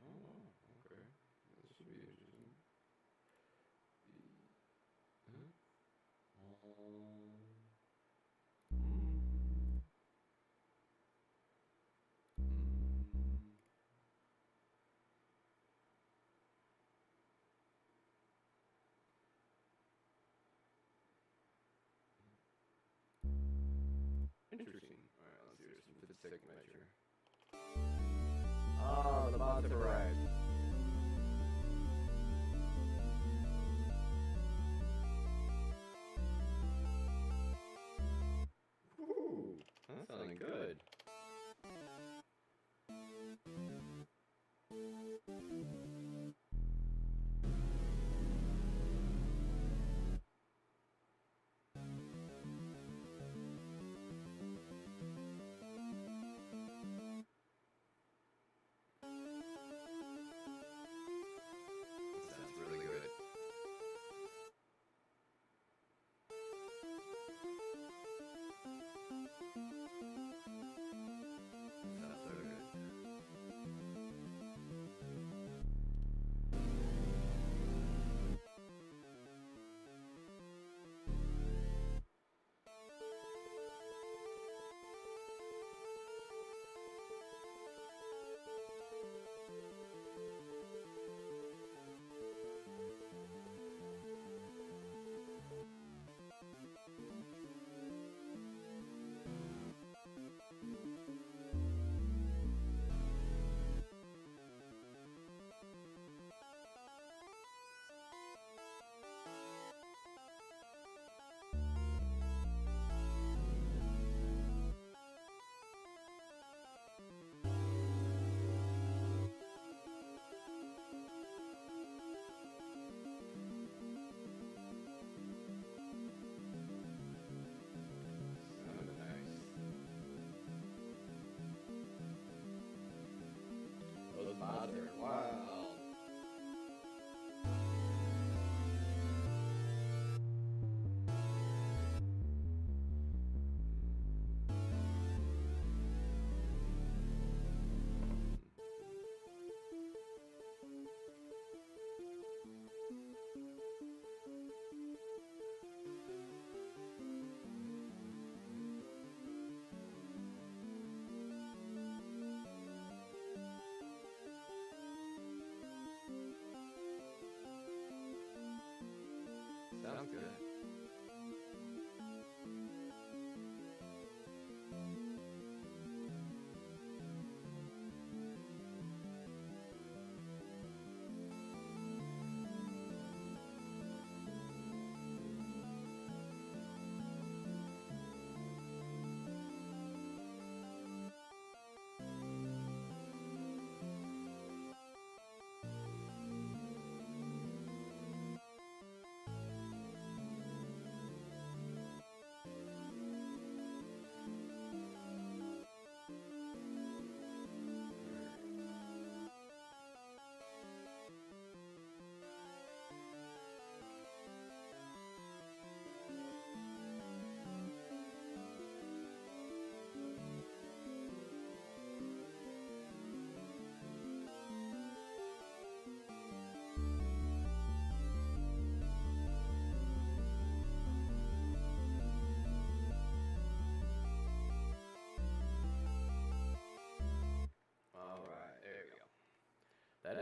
Oh, okay. This should be interesting. Huh? Interesting. Alright, let's see this for the second measure. Oh, the bots have arrived. Ooh, that's sounding good. Sounds really good.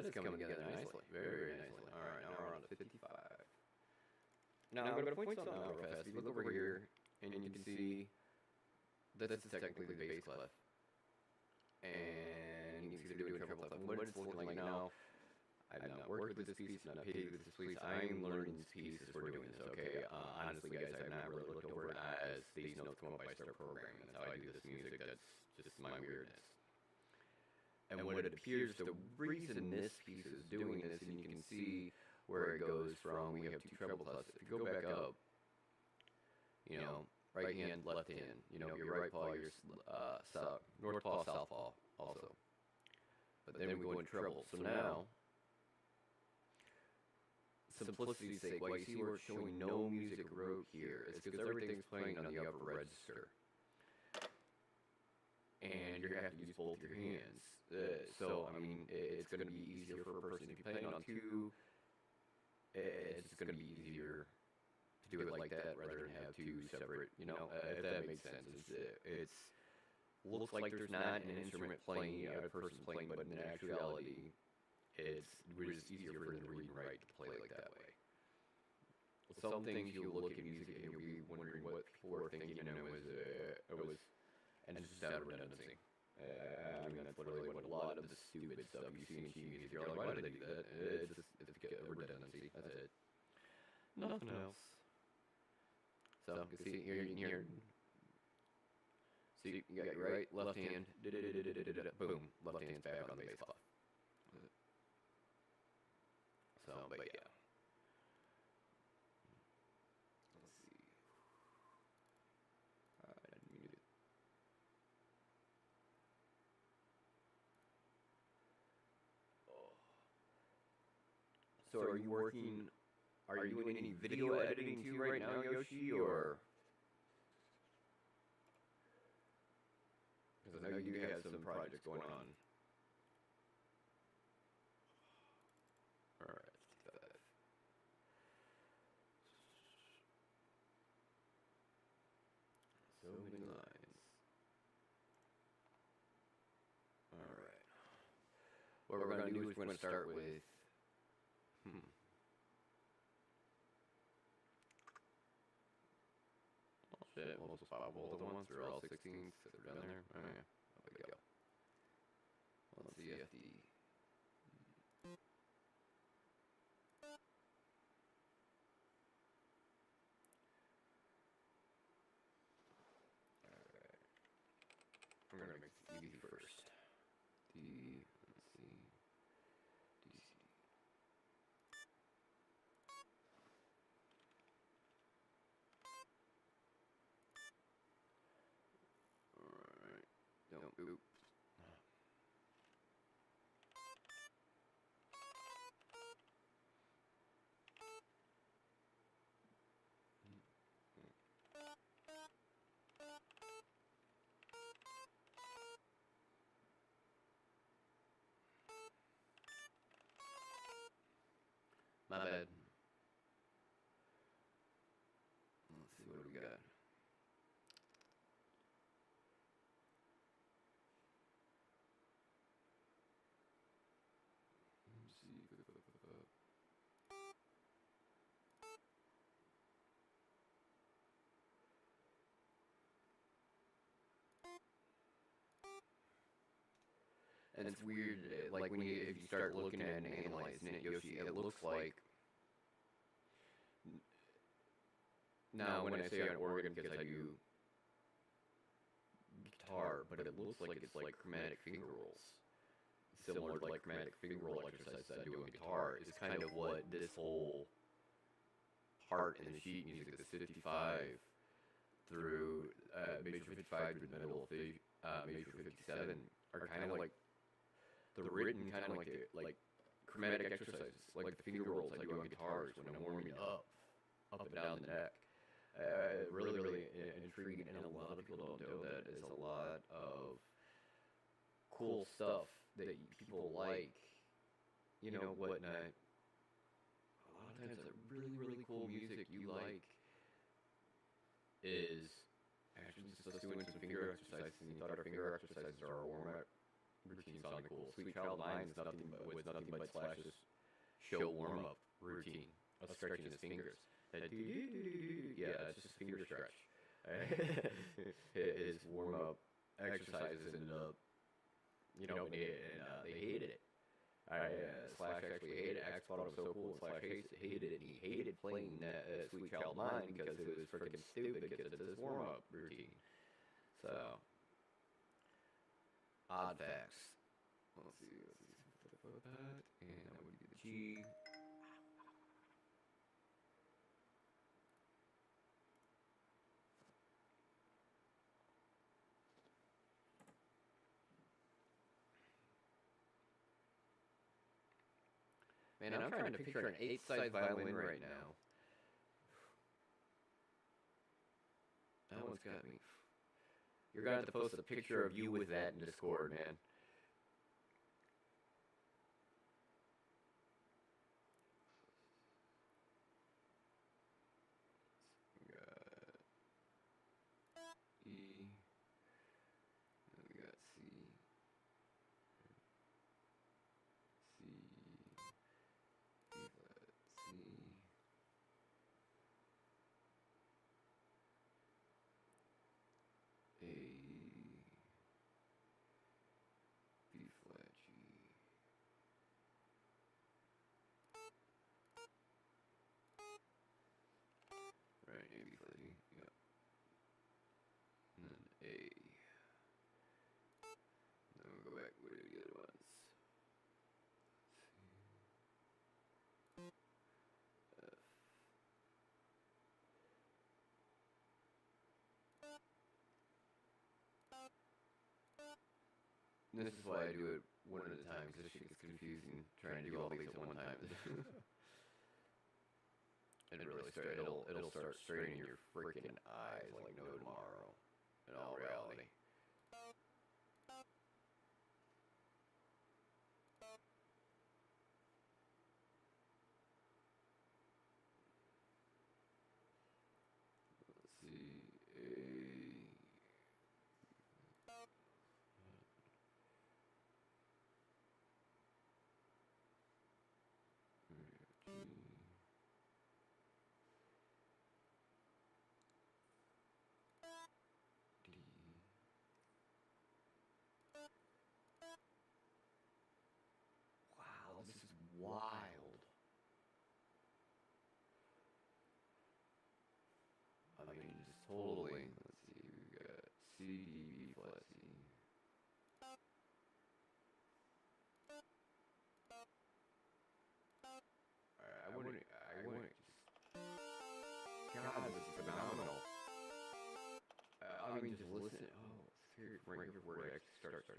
That is coming together nicely. Very, very nicely. Alright, now we're on to 55. Now I'm going to point something out real fast. If you look over here, and you can see that this is technically the bass clef. And you can see they're doing treble clef. And what it's looking like now, I've not worked with this piece, not paid with this piece. I'm learning this piece as we're doing this, okay? Honestly, guys, I've not really looked over it as these notes come up. I start programming. That's how I do this music. That's just my weirdness. And what it appears, the reason this piece is doing this, and you can see where it goes from, we have two treble clefs. If you go back up, you know, right hand, left hand, you know, your right paw, your north paw, south paw also. But then we go in treble. So now, simplicity's sake, why you see we're showing no music wrote here is because everything's playing on the upper register. And you're going to have to use both your hands. So, I mean, it's going to be easier for a person. If you're playing on two, it's going to be easier to do it like that rather than have two separate, you know, if that makes sense. It's looks like there's not an instrument playing, a person playing, but in actuality, it's just easier for them to read and write to play like that way. Some things you'll look at music and you'll be wondering what people were thinking, and it was, and it's just out of redundancy. I mean, that's literally what a lot of the stupid stuff you see in sheet music, you're like, why did they do that? It's redundancy, that's it. Nothing else. So, you see, here, see, you got your right, left hand, boom, left hand's back on the bass clef. So, but yeah. Let's see. I didn't mute it. So are you doing any video editing too right now, Yoshi, or? Because I know you have some projects going on. Alright, let's do that. So many lines. Alright. What we're going to do is we're going to start with oh shit, we'll just file both at once, or all 16s that are down there. Oh yeah, there we go. Let's see if the... Alright. I'm gonna make this easy first. Let's see. DC. Alright. No, oop. My bad. Let's see what we got. Let's see. And it's weird, like if you start looking at it and analyzing it, Yoshi, it looks like. Now, when I say on organ, because I do guitar, but it looks like it's like chromatic finger rolls. Similar to like chromatic finger roll exercises I do on guitar, is kind of what this whole part in the sheet music, this 55 through, major 55 through the middle of major 57, are kind of like, they're written kind of like chromatic exercises, like the finger rolls I do on guitars when I'm warming up and down the neck. Really, really intriguing, and a lot of people don't know that is a lot of cool stuff that people like, you know, whatnot. A lot of times, that really, really cool music you like is actually just us doing some finger exercises, and you thought our finger exercises are our warm-up routine sounded cool. Sweet Child Mine was nothing but Slash's show warm-up routine of stretching his fingers. Yeah, it's just a finger stretch. His warm-up exercises ended up, you know, and they hated it. Slash actually hated it. Axe thought it was so cool, and Slash hated it. And he hated playing Sweet Child Mine because it was freaking stupid because of this warm-up routine. So, odd facts. Let's see that, and that would be the G. Man, I'm trying to picture an 8-side violin right now. That one's got me. You're gonna have to post a picture of you with that in Discord, man. We got E. And we got C. C. B flat, C. A. B flat, G. Right, A, B flat, G. Yep. And then A. Then we'll go back. What are the other ones? F. And this is why I do it one at a time, because this shit gets confusing trying to do all these at one time. And it'll start straining your freaking eyes like no tomorrow, in all reality. Let's see, wow, this is wild. I mean, just totally. Let's see, we got C, D, B flat, C. I wouldn't just. God, this is phenomenal. I mean, just listen. Oh, it's right here where it actually starts.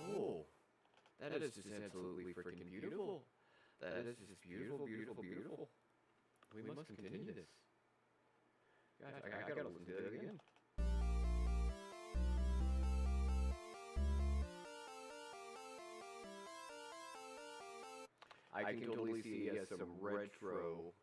Oh, that is just absolutely freaking beautiful. That is just beautiful, beautiful, beautiful. We must continue this. Gosh, I gotta listen to that again. I can totally see some retro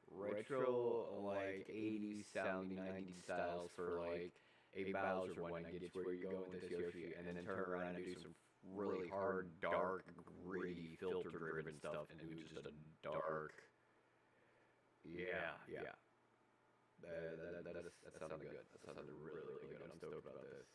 like 80s sounding 90s styles for like a Bowser one. I get where you go with this Yoshi, and then turn around and do some really hard, dark, gritty, filter-driven stuff, and do just a dark. Yeah. That sounded good. That sounded really, really good. I'm stoked about this.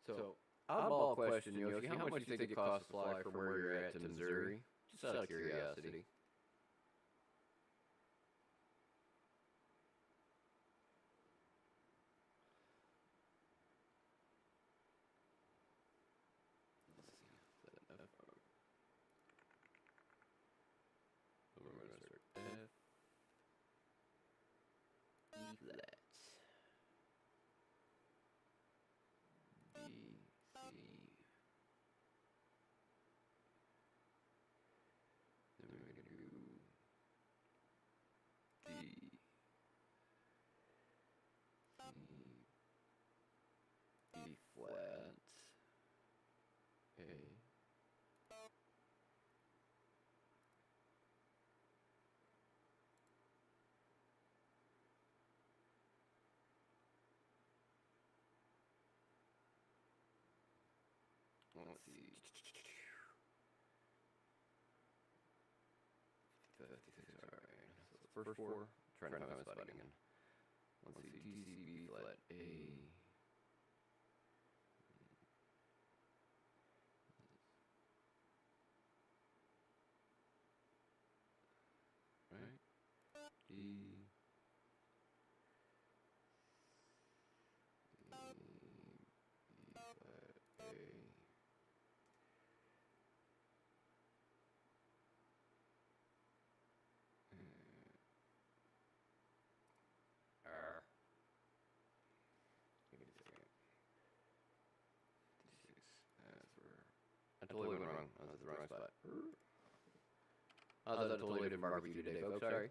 So, oddball question, Yoshi. How much do you think it costs to fly from where you're at to Missouri? Just out of curiosity. 56, alright. So first four, trying to find my spot again. Let's see, D, C, B, flat, A. Right? D, B flat, A. R. Give me a second. D6. That's where. I totally went wrong. I was at the wrong spot. I was at a totally different barbecue today, folks. Sorry.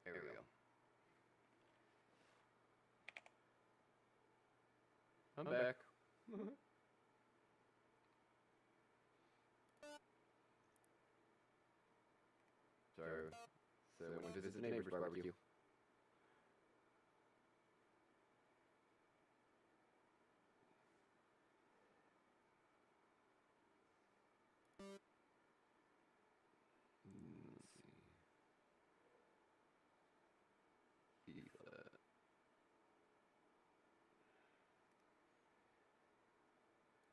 There we go. I'm back. Sorry. So I went to visit the neighbor's barbecue. Let's see. E flat.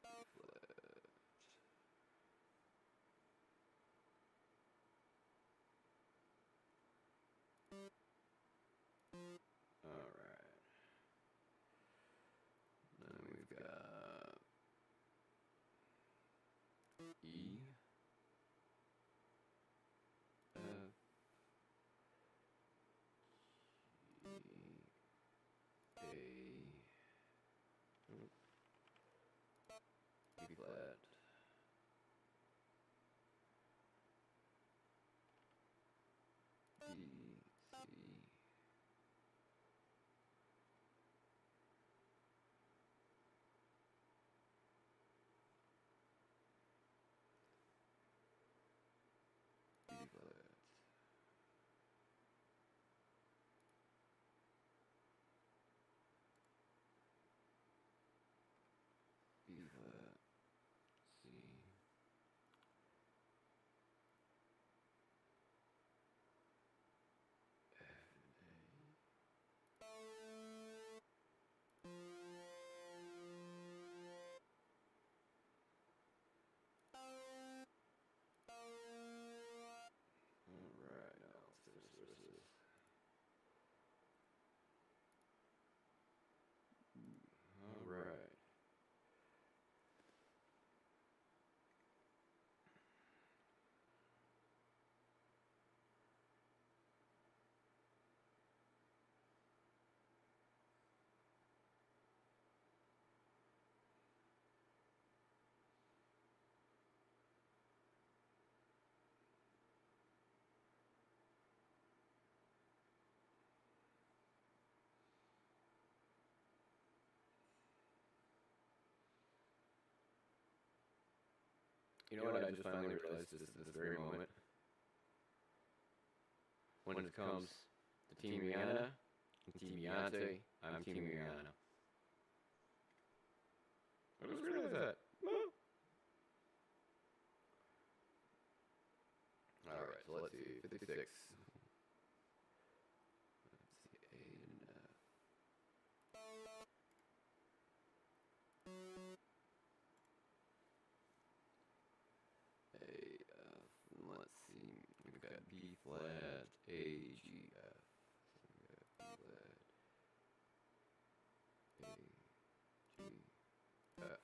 E flat. Alright. Then we've got E, F, G, A, E flat, D, C, E flat, E flat, C, Alright, now let's finish this. Alright. You know what I just finally realized this very moment? When it comes to Team Rihanna and Team Beyonce, I'm Team Rihanna. I just realized that. Alright, so let's see. 56. Let's see, A and F. A, F, and let's see, we've got B flat, A, G, F. So we've got B flat, A, G, F.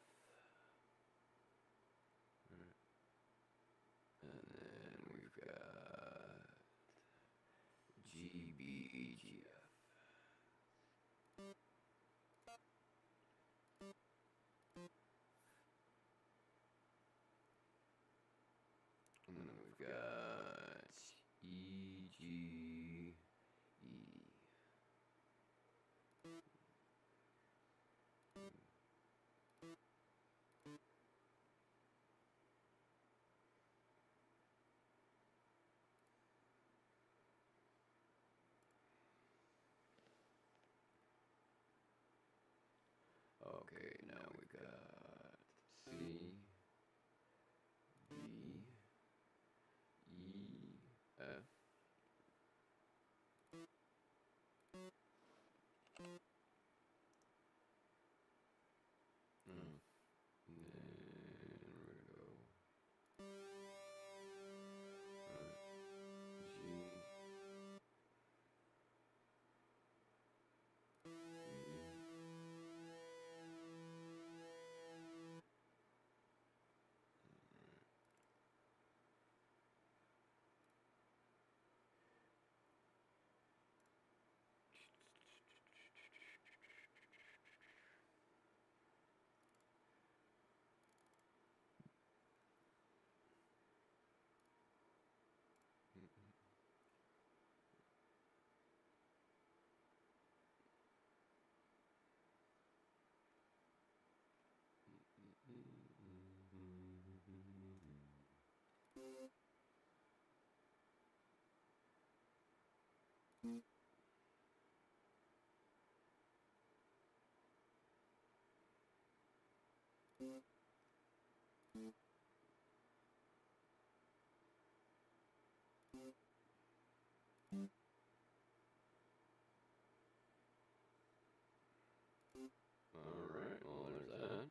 Alright, well, there's that.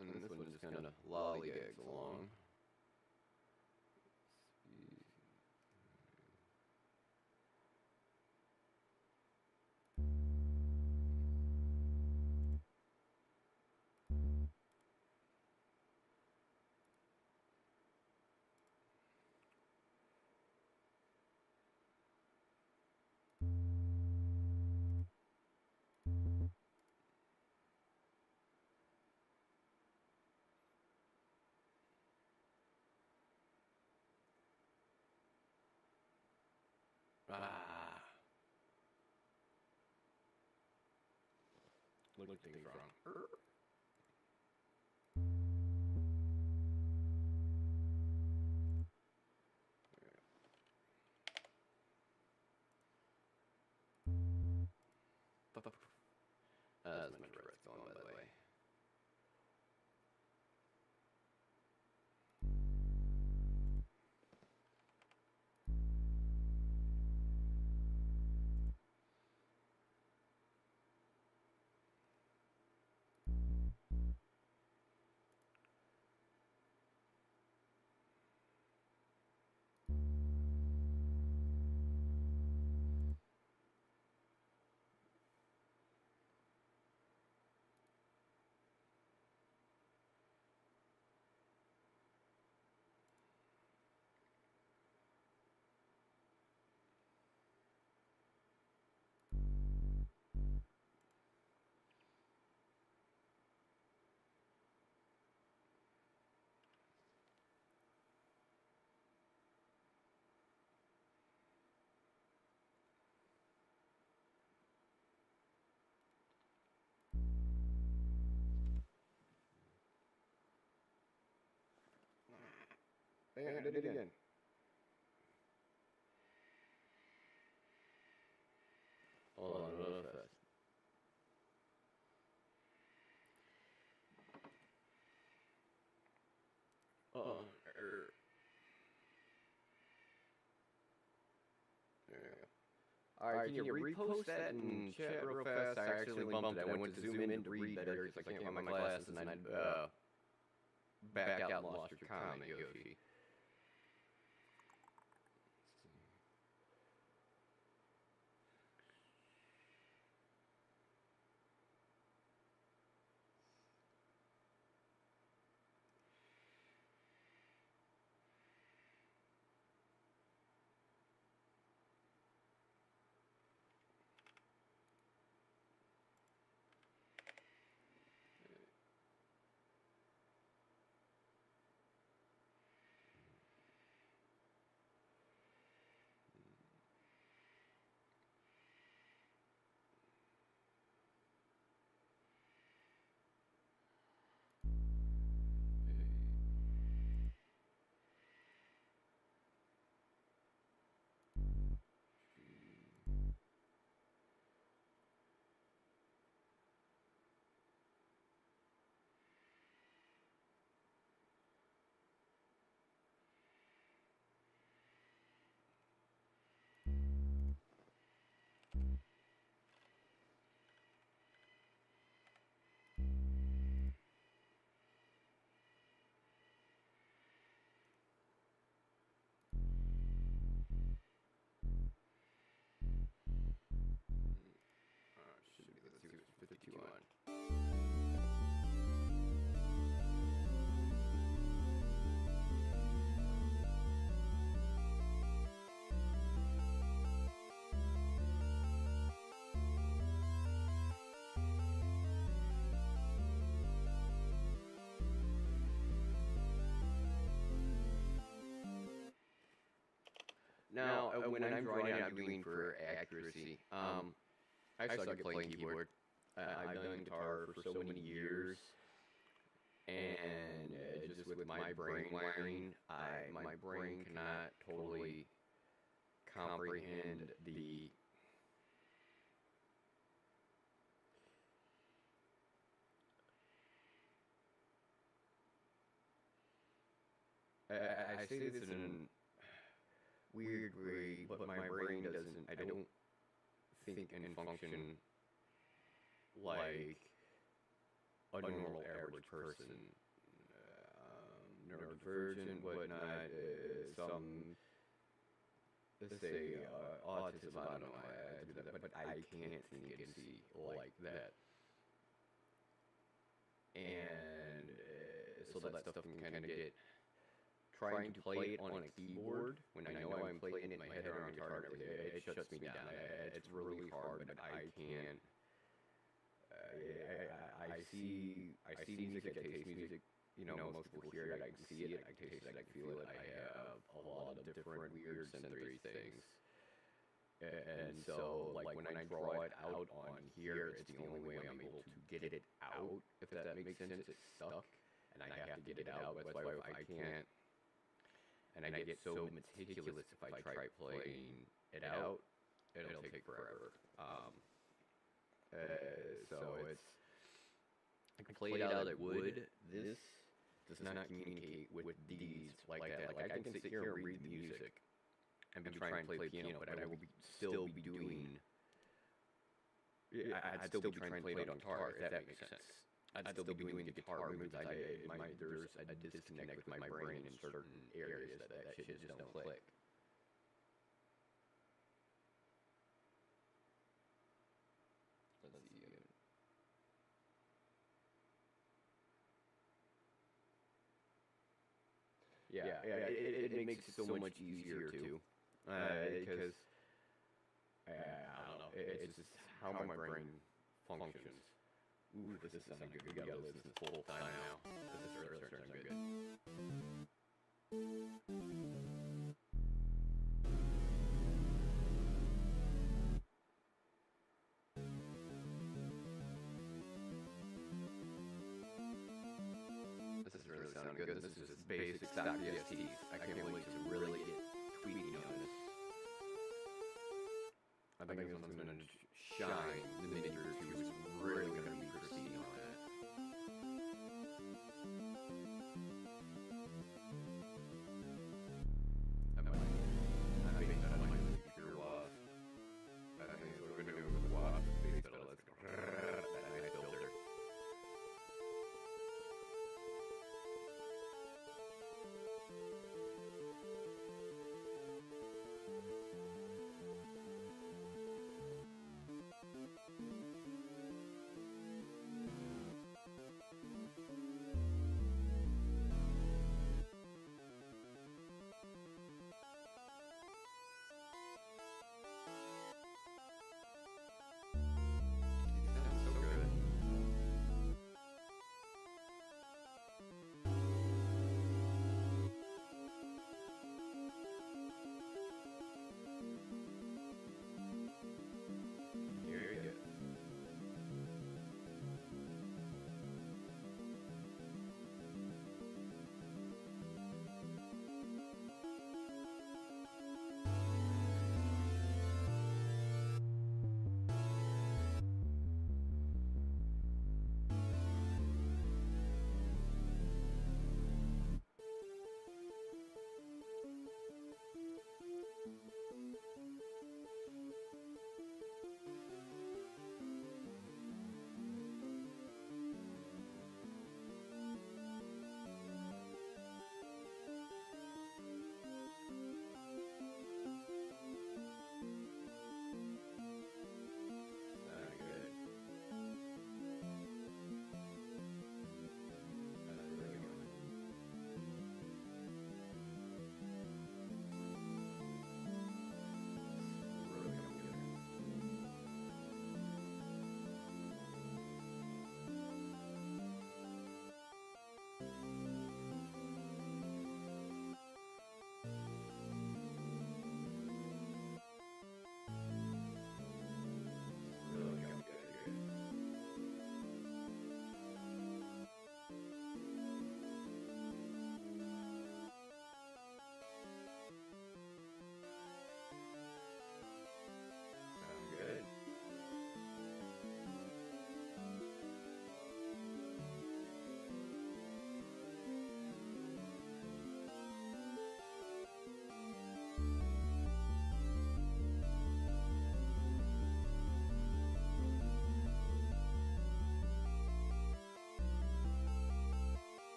And this one just kind of lollygags along. Ah. Look things wrong. That's my Tourette's going, by the way. Bam, I did it again. Hold on, real fast. There you go. Alright, can you repost that in chat real fast? I accidentally bumped it. I went to zoom in to read better because I can't wear my glasses, and I back out and lost your comment, Yoshi. Should be, let's see what's 52 on. Now, when I'm drawing, I'm doing for accuracy. I suck at playing keyboard. I've done guitar for so many years, and just with my brain wiring, my brain cannot totally comprehend the I say this in a weird way, but my brain doesn't, I don't think and function like a normal average person. Neurodivergent, whatnot, some, let's say, autism, I don't know why I do that, but I can't think and see like that. And so that stuff can kind of get, trying to play it on a keyboard when I know I'm playing it in my head or on guitar and everything, it shuts me down. It's really hard, but I can't. I see music, I taste music. You know, most people hear it, I can see it, I can taste it, I can feel it. I have a lot of different weird sensory things. And so, like, when I draw it out on here, it's the only way I'm able to get it out, if that makes sense. It's stuck, and I have to get it out. That's why if I can't, and I get so meticulous if I try playing it out, it'll take forever. So it's, I can play it out at wood. This does not communicate with these like that. Like, I can sit here and read music and be trying to play piano, but I will still be doing, I'd still be trying to play it on guitar, if that makes sense. I'd still be doing the guitar movements. There's a disconnect with my brain in certain areas that shit just don't click. Let's see. Yeah, it makes it so much easier too, because I don't know, it's just how my brain functions. Ooh, this is sounding good. We gotta listen to this full time now. This is starting to sound good. This is really sounding good. This is just basic stock DSTs. I can't wait to really get tweaking on this. I think this one's gonna shine the minute or two. It's really gonna be pristine on that. I think that might be pure wasp. I think that's what we're gonna do with the wasp. Bass pedal, let's go. That nice filter.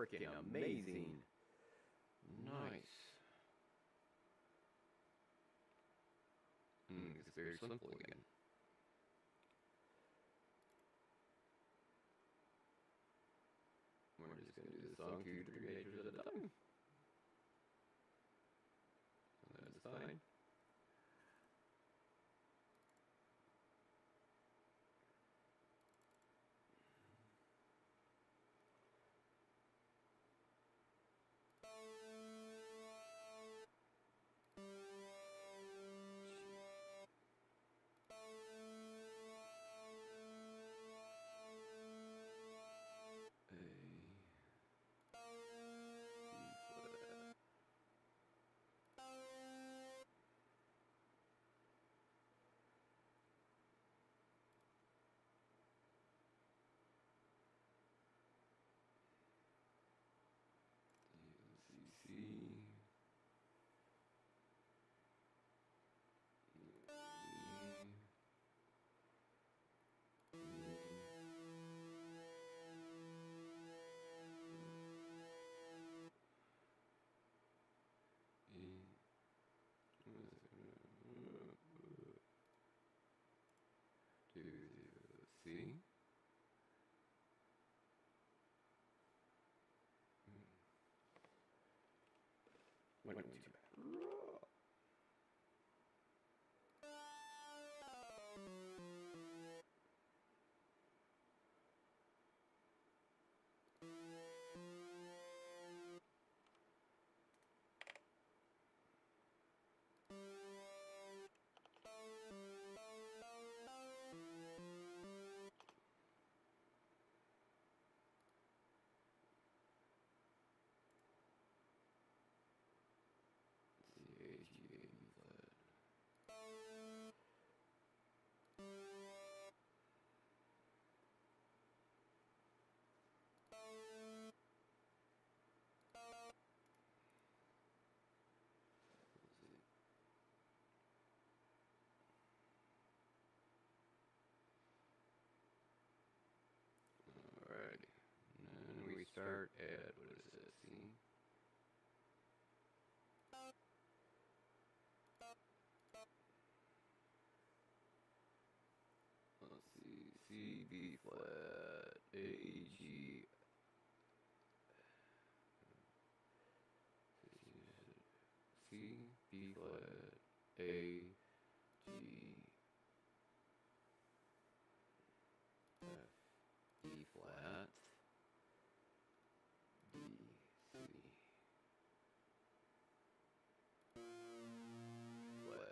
freaking amazing. Nice. It's very simple again. We're just going to do the song 2, 3 majors at a time. And that's fine. C. One, two. Alrighty. And then we start at, what is this, C? Let's see, C, B flat, A, G. C, B flat, A, G, F, E flat, D, C, flat.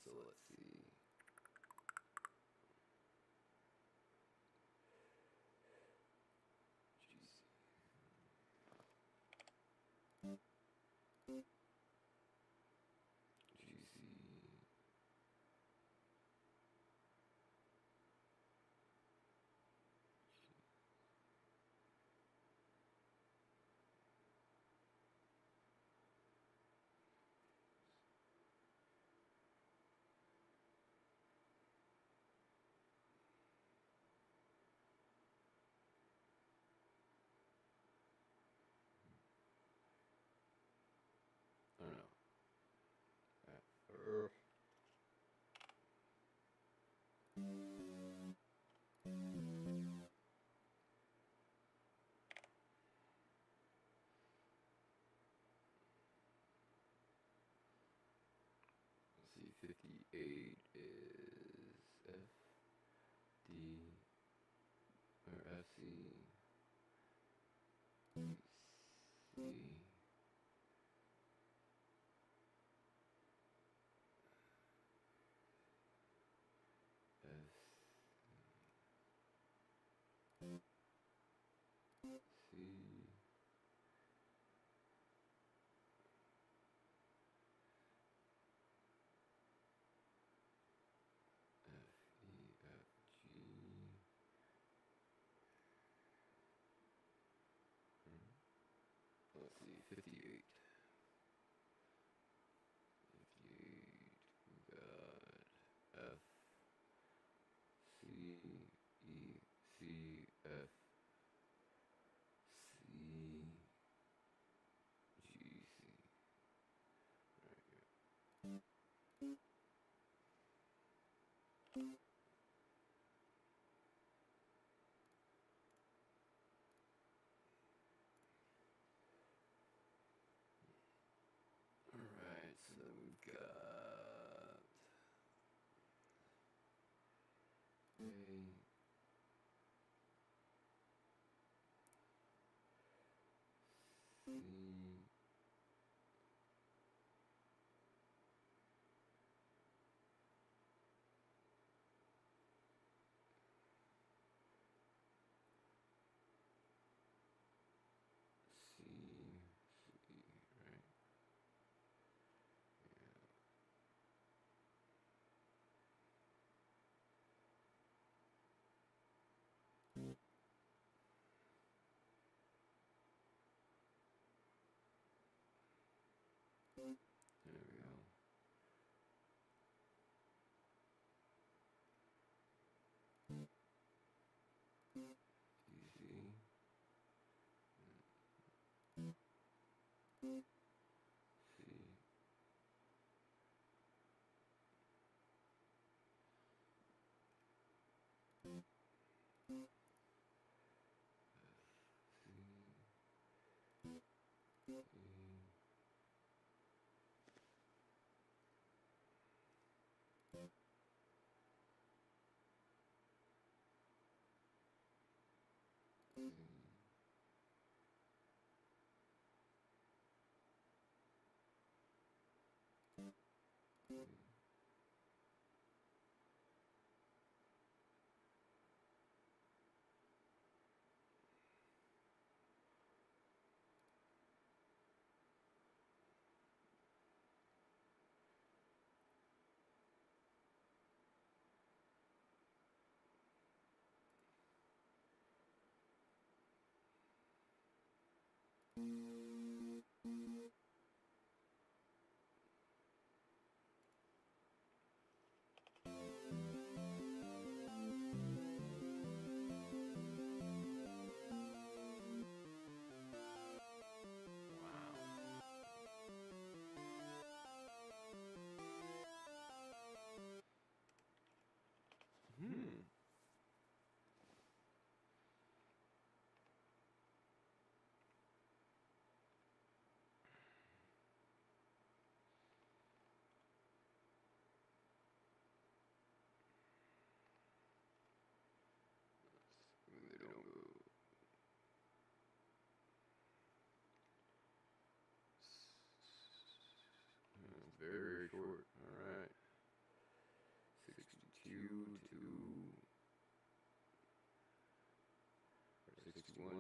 So let's see. I don't know. Let's see, 58 is F, D, or F, C, C, F, C, F, E, F, G. Let's see, 58. 58, we got F, C, E, C, F, C, G, C. Right here. Alright, so then we've got A, C, C, right? There we go. D, C, C, Hmm. 61.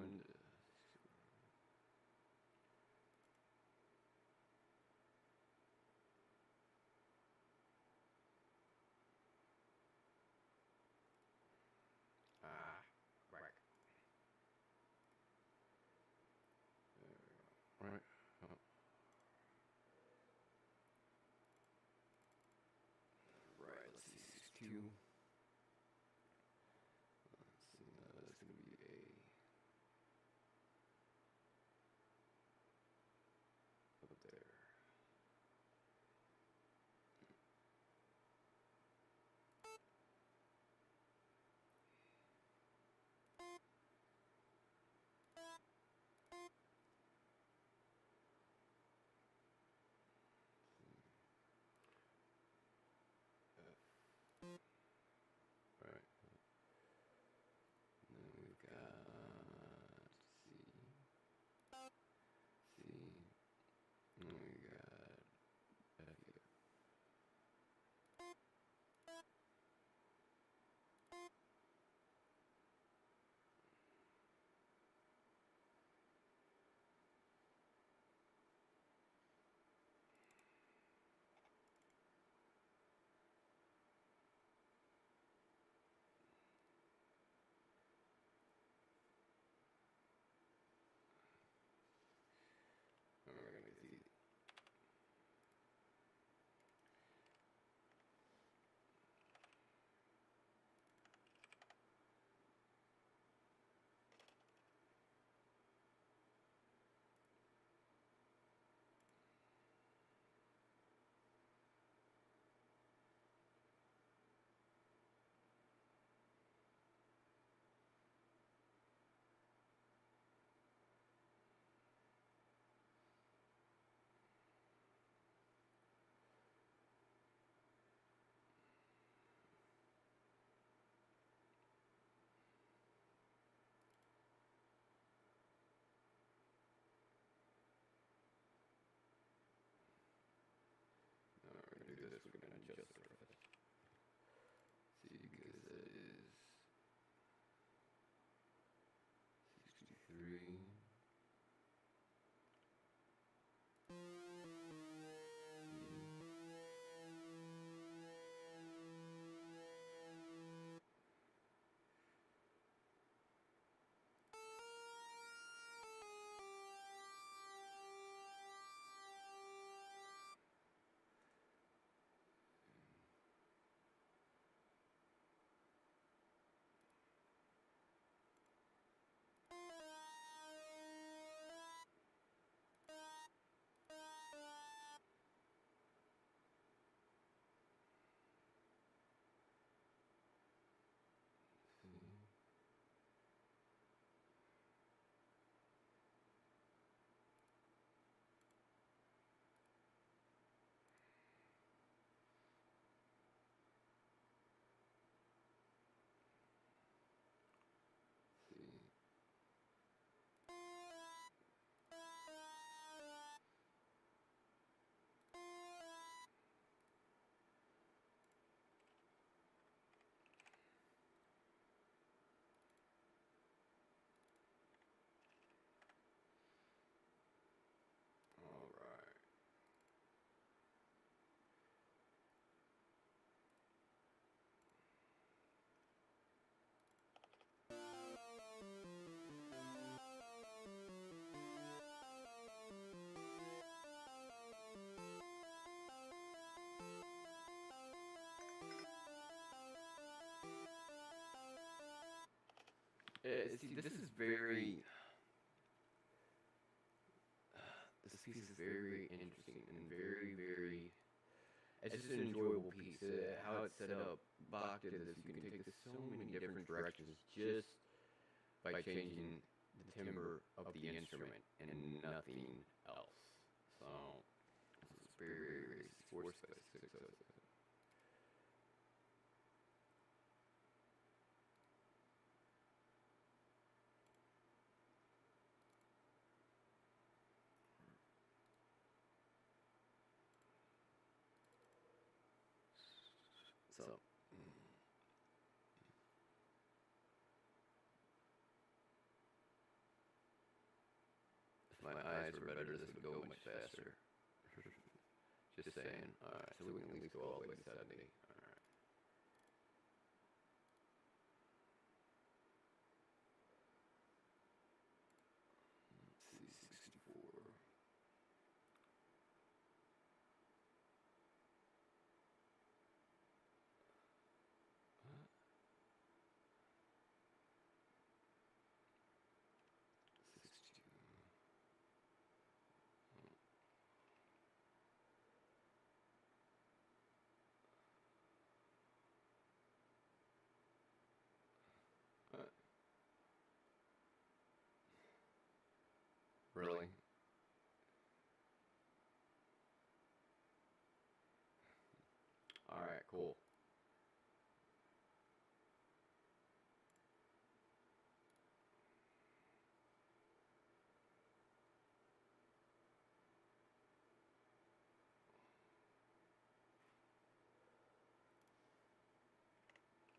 Right. Right. Right, let's see, 62. Let's see, that's going to be up there. Right. And then we've got C. And we got F here. And we're going to see. We're going to do this. We're going to adjust the rest. See, because that is 63. All right. See, this is very. This piece is very interesting and very. It's just an enjoyable piece. How it's set up, Bach did this. You can take this so many different directions just by changing the timbre of the instrument and nothing else. So this is very 4/6. So. Mm. eyes were better, this would go much faster. Just saying. Alright, so we can at least go all the way to 70. Alright. Let's see, 64. Really? Alright, cool.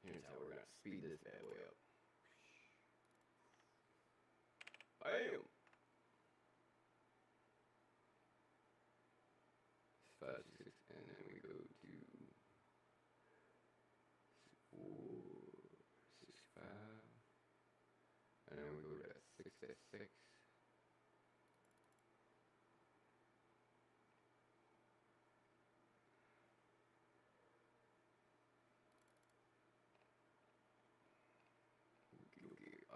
Here's how we're gonna speed this bad boy up. Bam! 5, 6, and then we go to 4, 6, 5, and then we go to 6, 6. Okay.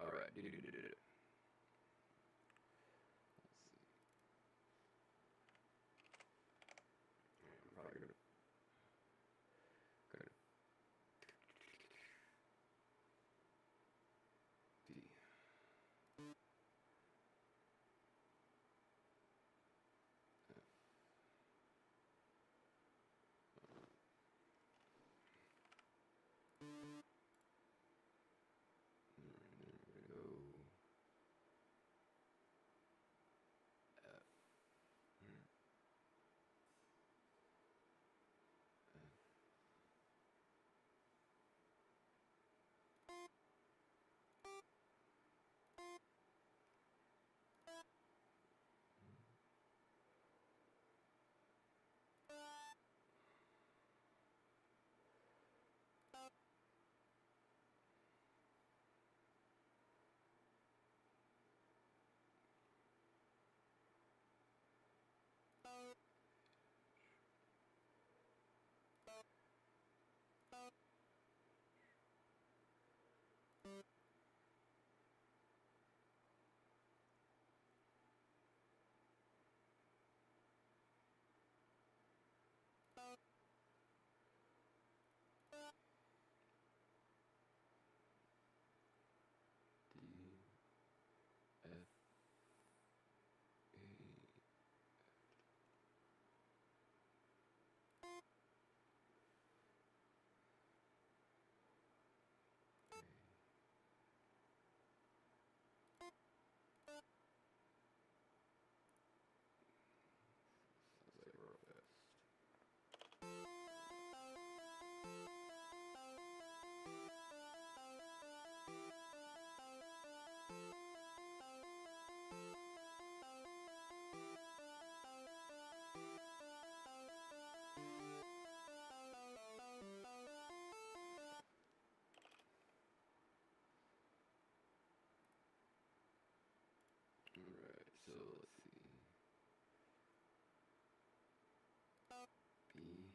Alright, let's see. I'm probably gonna D. Alright, so let's see. B.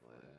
Flat.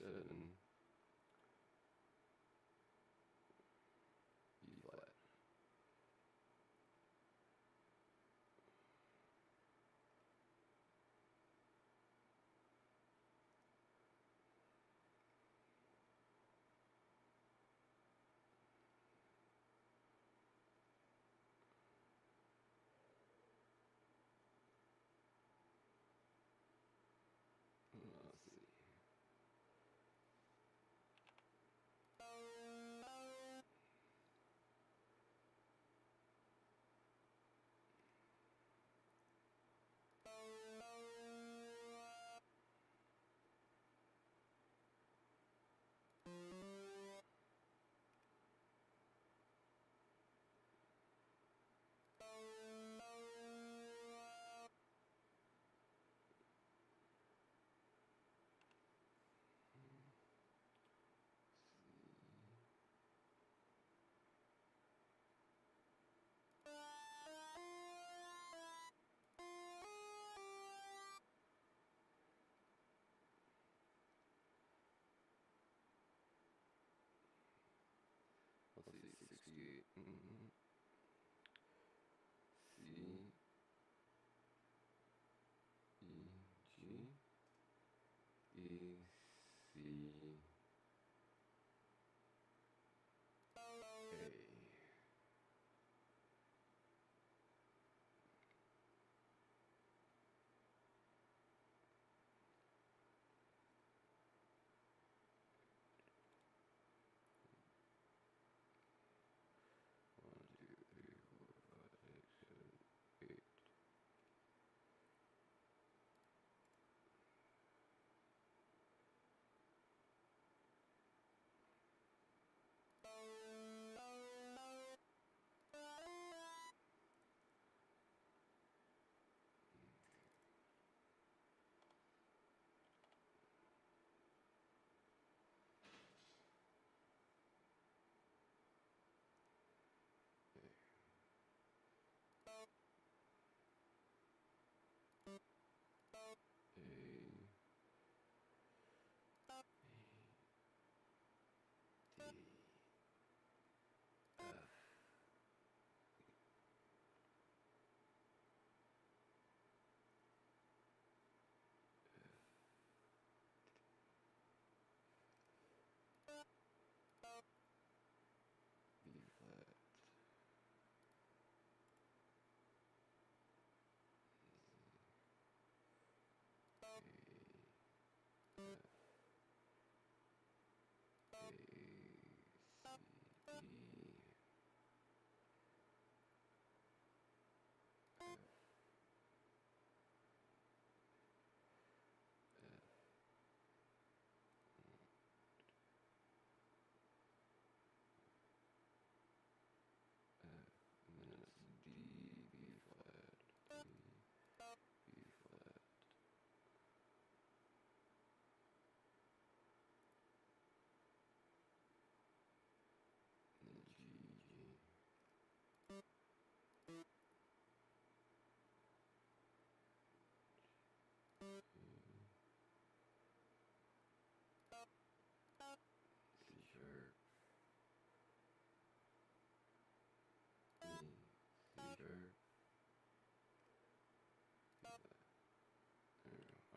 7, E flat. Let's see. Let's see, 68. C, E, G, E, C, A. One, two, three, four, five, six, seven, eight. B flat. And then it's D, B flat, D, B flat. And then G, G. C sharp. E, C sharp. There we go.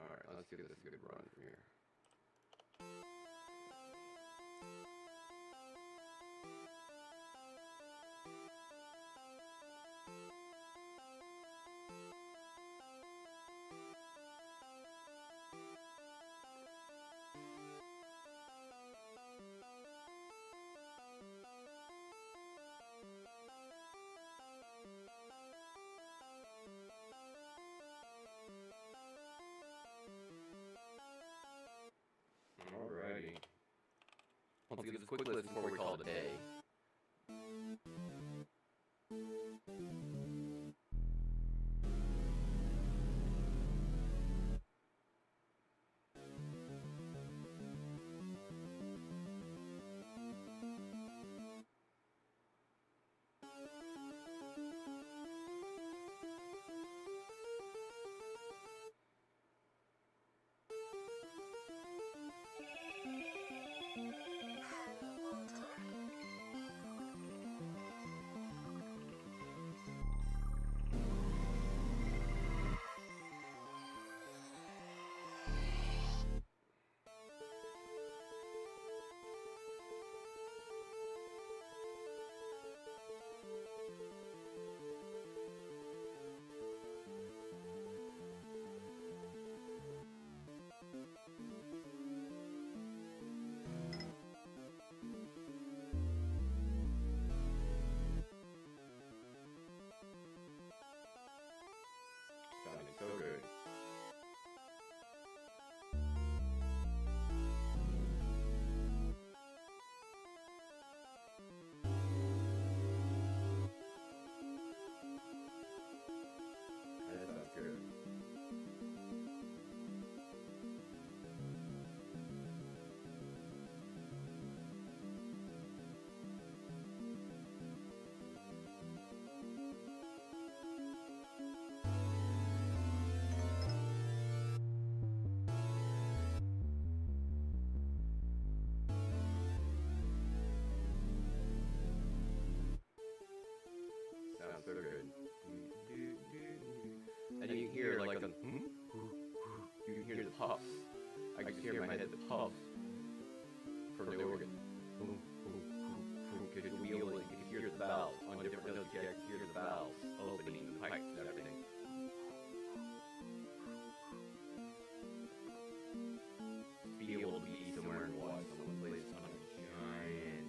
Alright, let's give this a good run from here. Alrighty. Let's get this quick list before we call it a day. puffs. I could hear in my head the puffs from the organ. Boom, boom, boom, boom. Because you'll be able to hear the valves on different notes. You can hear the valves opening, the pipes and everything. Be able to be somewhere and watch someone play this on a giant.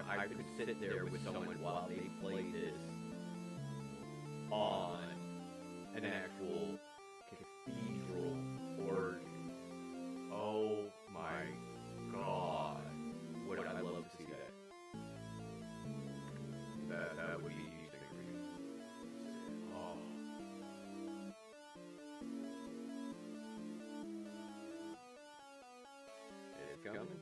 I could sit there with someone while they play this on an actual cathedral organ. Oh my God. Would I love to see that? That would be interesting for you. Oh. It's coming.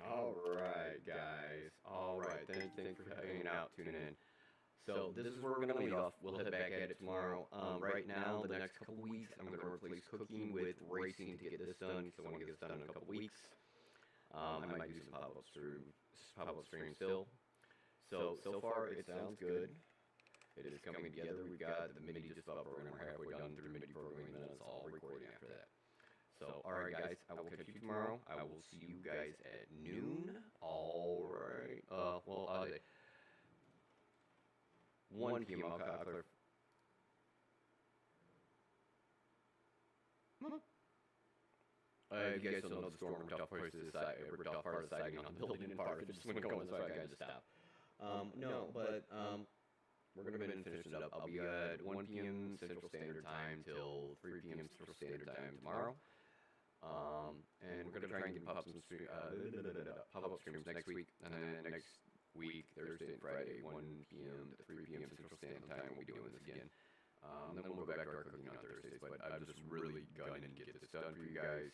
Alright, guys. Alright, thanks for hanging out, tuning in. So, this is where we're going to leave off. We'll head back at it tomorrow. Right now, the next couple weeks, I'm going to replace cooking with racing to get this done, because I want to get this done in a couple weeks. I might do some pop-up streams still. So far, it sounds good. It is coming together. We got the MIDI just about programming. We're halfway done through MIDI programming, and then it's all recording after that. So, alright guys, I will catch you tomorrow. I will see you guys at noon. Alright. Well, I'll say 1 p.m. I'll clarify. You guys don't know the storm. We're tough part of the siding on the building and part of it just went going, so I gotta just stop. No, but, we're going to finish it up. I'll be at 1 p.m. Central Standard Time till 3 p.m. Central Standard Time tomorrow. And we're going to try and get pop-up streams next week. And then next week, Thursday and Friday, 1 p.m. to 3 p.m. Central Standard Time, we'll be doing this again. Then we'll go back to our cooking on Thursdays. But I'm just really gunning to get this done for you guys.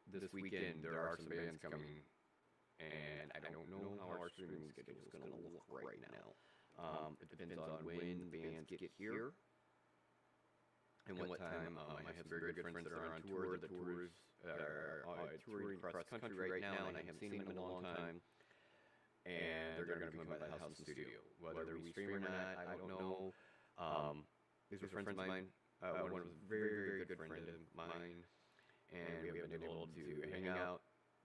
This weekend, there are some bands coming. And I don't know how our streaming schedule is going to look right now. It depends on when bands get here and what time. I have some very good friends that are on tour. The tours are touring across the country right now, and I haven't seen them in a long time. And they're going to come by the house and studio. Whether we stream or not, I don't know. These are friends of mine. One was a very, very good friend of mine. And we haven't been able to hang out,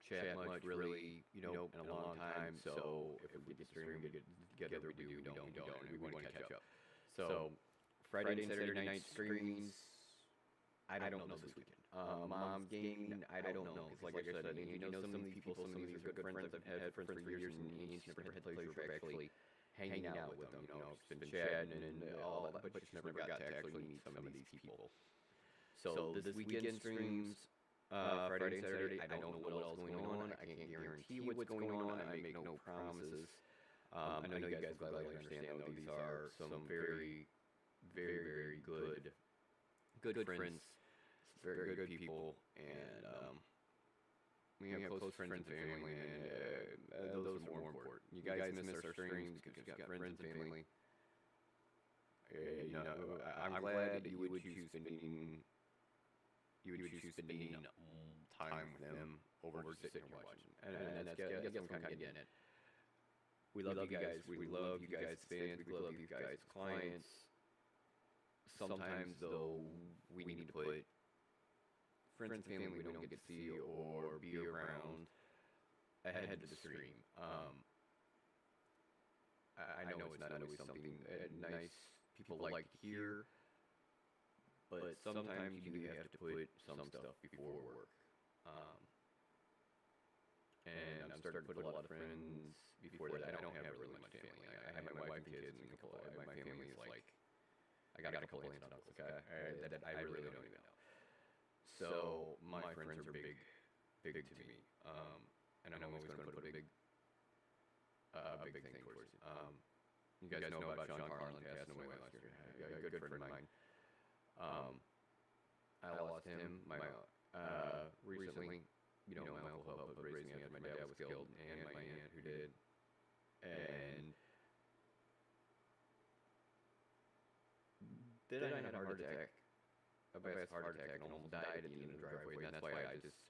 chat much, really, in a long time. So if we get to stream, we get together, we do, we don't, and we want to catch up. So Friday and Saturday night streams, I don't know this weekend. Mom's gaming, I don't know. Because like I said, some of these people, some of these are good friends. I've had friends for years, and Annie's never had the pleasure of actually hanging out with them. It's been chatting and all that, but just never got to actually meet some of these people. So this weekend streams, Friday and Saturday, I don't know what else is going on. I can't guarantee what's going on. I make no promises. I know you guys gladly understand, though. These are some very, very, very good friends, very good people, and we have close friends and family, and those are more important. You guys miss our streams because you've got friends and family. I'm glad that you would choose spending time with them over just sitting here watching. And that's, I guess I'm kind of getting it. We love you guys. We love you guys fans. We love you guys clients. Sometimes, though, we need to put friends and family we don't get to see or be around ahead of the stream. I know it's not always something nice people like to hear, but sometimes you do have to put some stuff before work. And I'm starting to put a lot of friends before that. I don't have really much family. I have my wife and kids, and a couple. My family is like, I got a couple aunts and uncles that I really don't even know. So my friends are big to me, and I'm always going to put a big thing towards it. You guys know about Sean Carlin passing away last year. A good friend of mine. I lost him. Recently. You know, my uncle helped raise me after my dad was killed, and my aunt who did. And then I had a heart attack, a fast heart attack, and almost died at the end of the driveway. And that's why I just,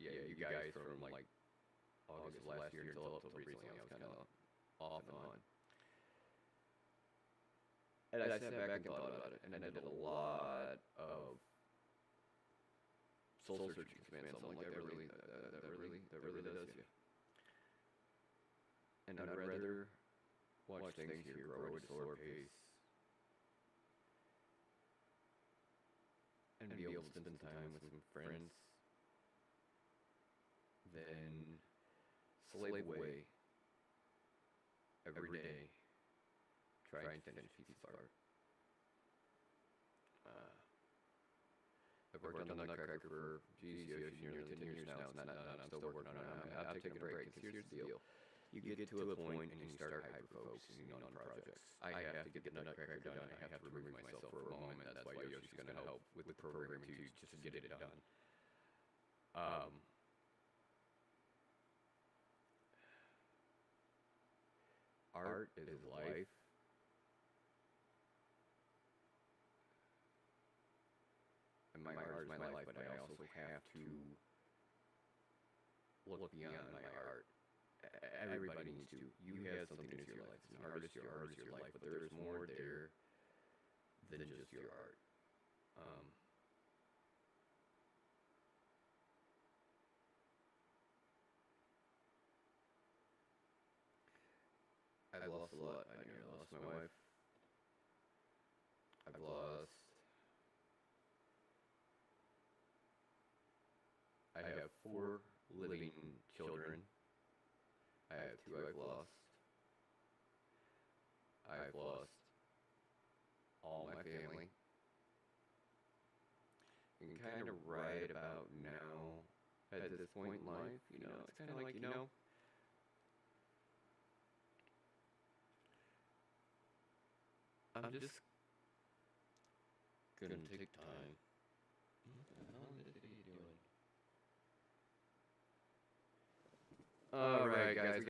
you guys from like August last year until recently, I was kind of off and on. And I sat back and thought about it, and I did a lot of soul searching, man. Something like that really does you. And I'd rather watch things here grow at a slower pace and be able to spend some time with some friends than slave away every day trying to finish pieces of art. I've worked on the Nutcracker for, nearly 10 years now. It's not done. I'm still working on it. I've taken a break, because here's the deal. You get to a point and you start hyper-focusing on projects. I have to get the Nutcracker done. I have to remove myself for a moment. That's why Yoshi's going to help with programming, too, just to get it done. Art is life. And my art is my life, but I also have to look beyond my art. Everybody needs to. You have something into your life. As an artist, your art is your life, but there's more there than just your art. I've lost a lot. I nearly lost my wife. I've lost... I have 4 living children. I have 2 I've lost. I've lost all my family. And kind of right about now, at this point in life, it's kind of like, I'm just gonna take time. What the hell is he doing? Alright, guys.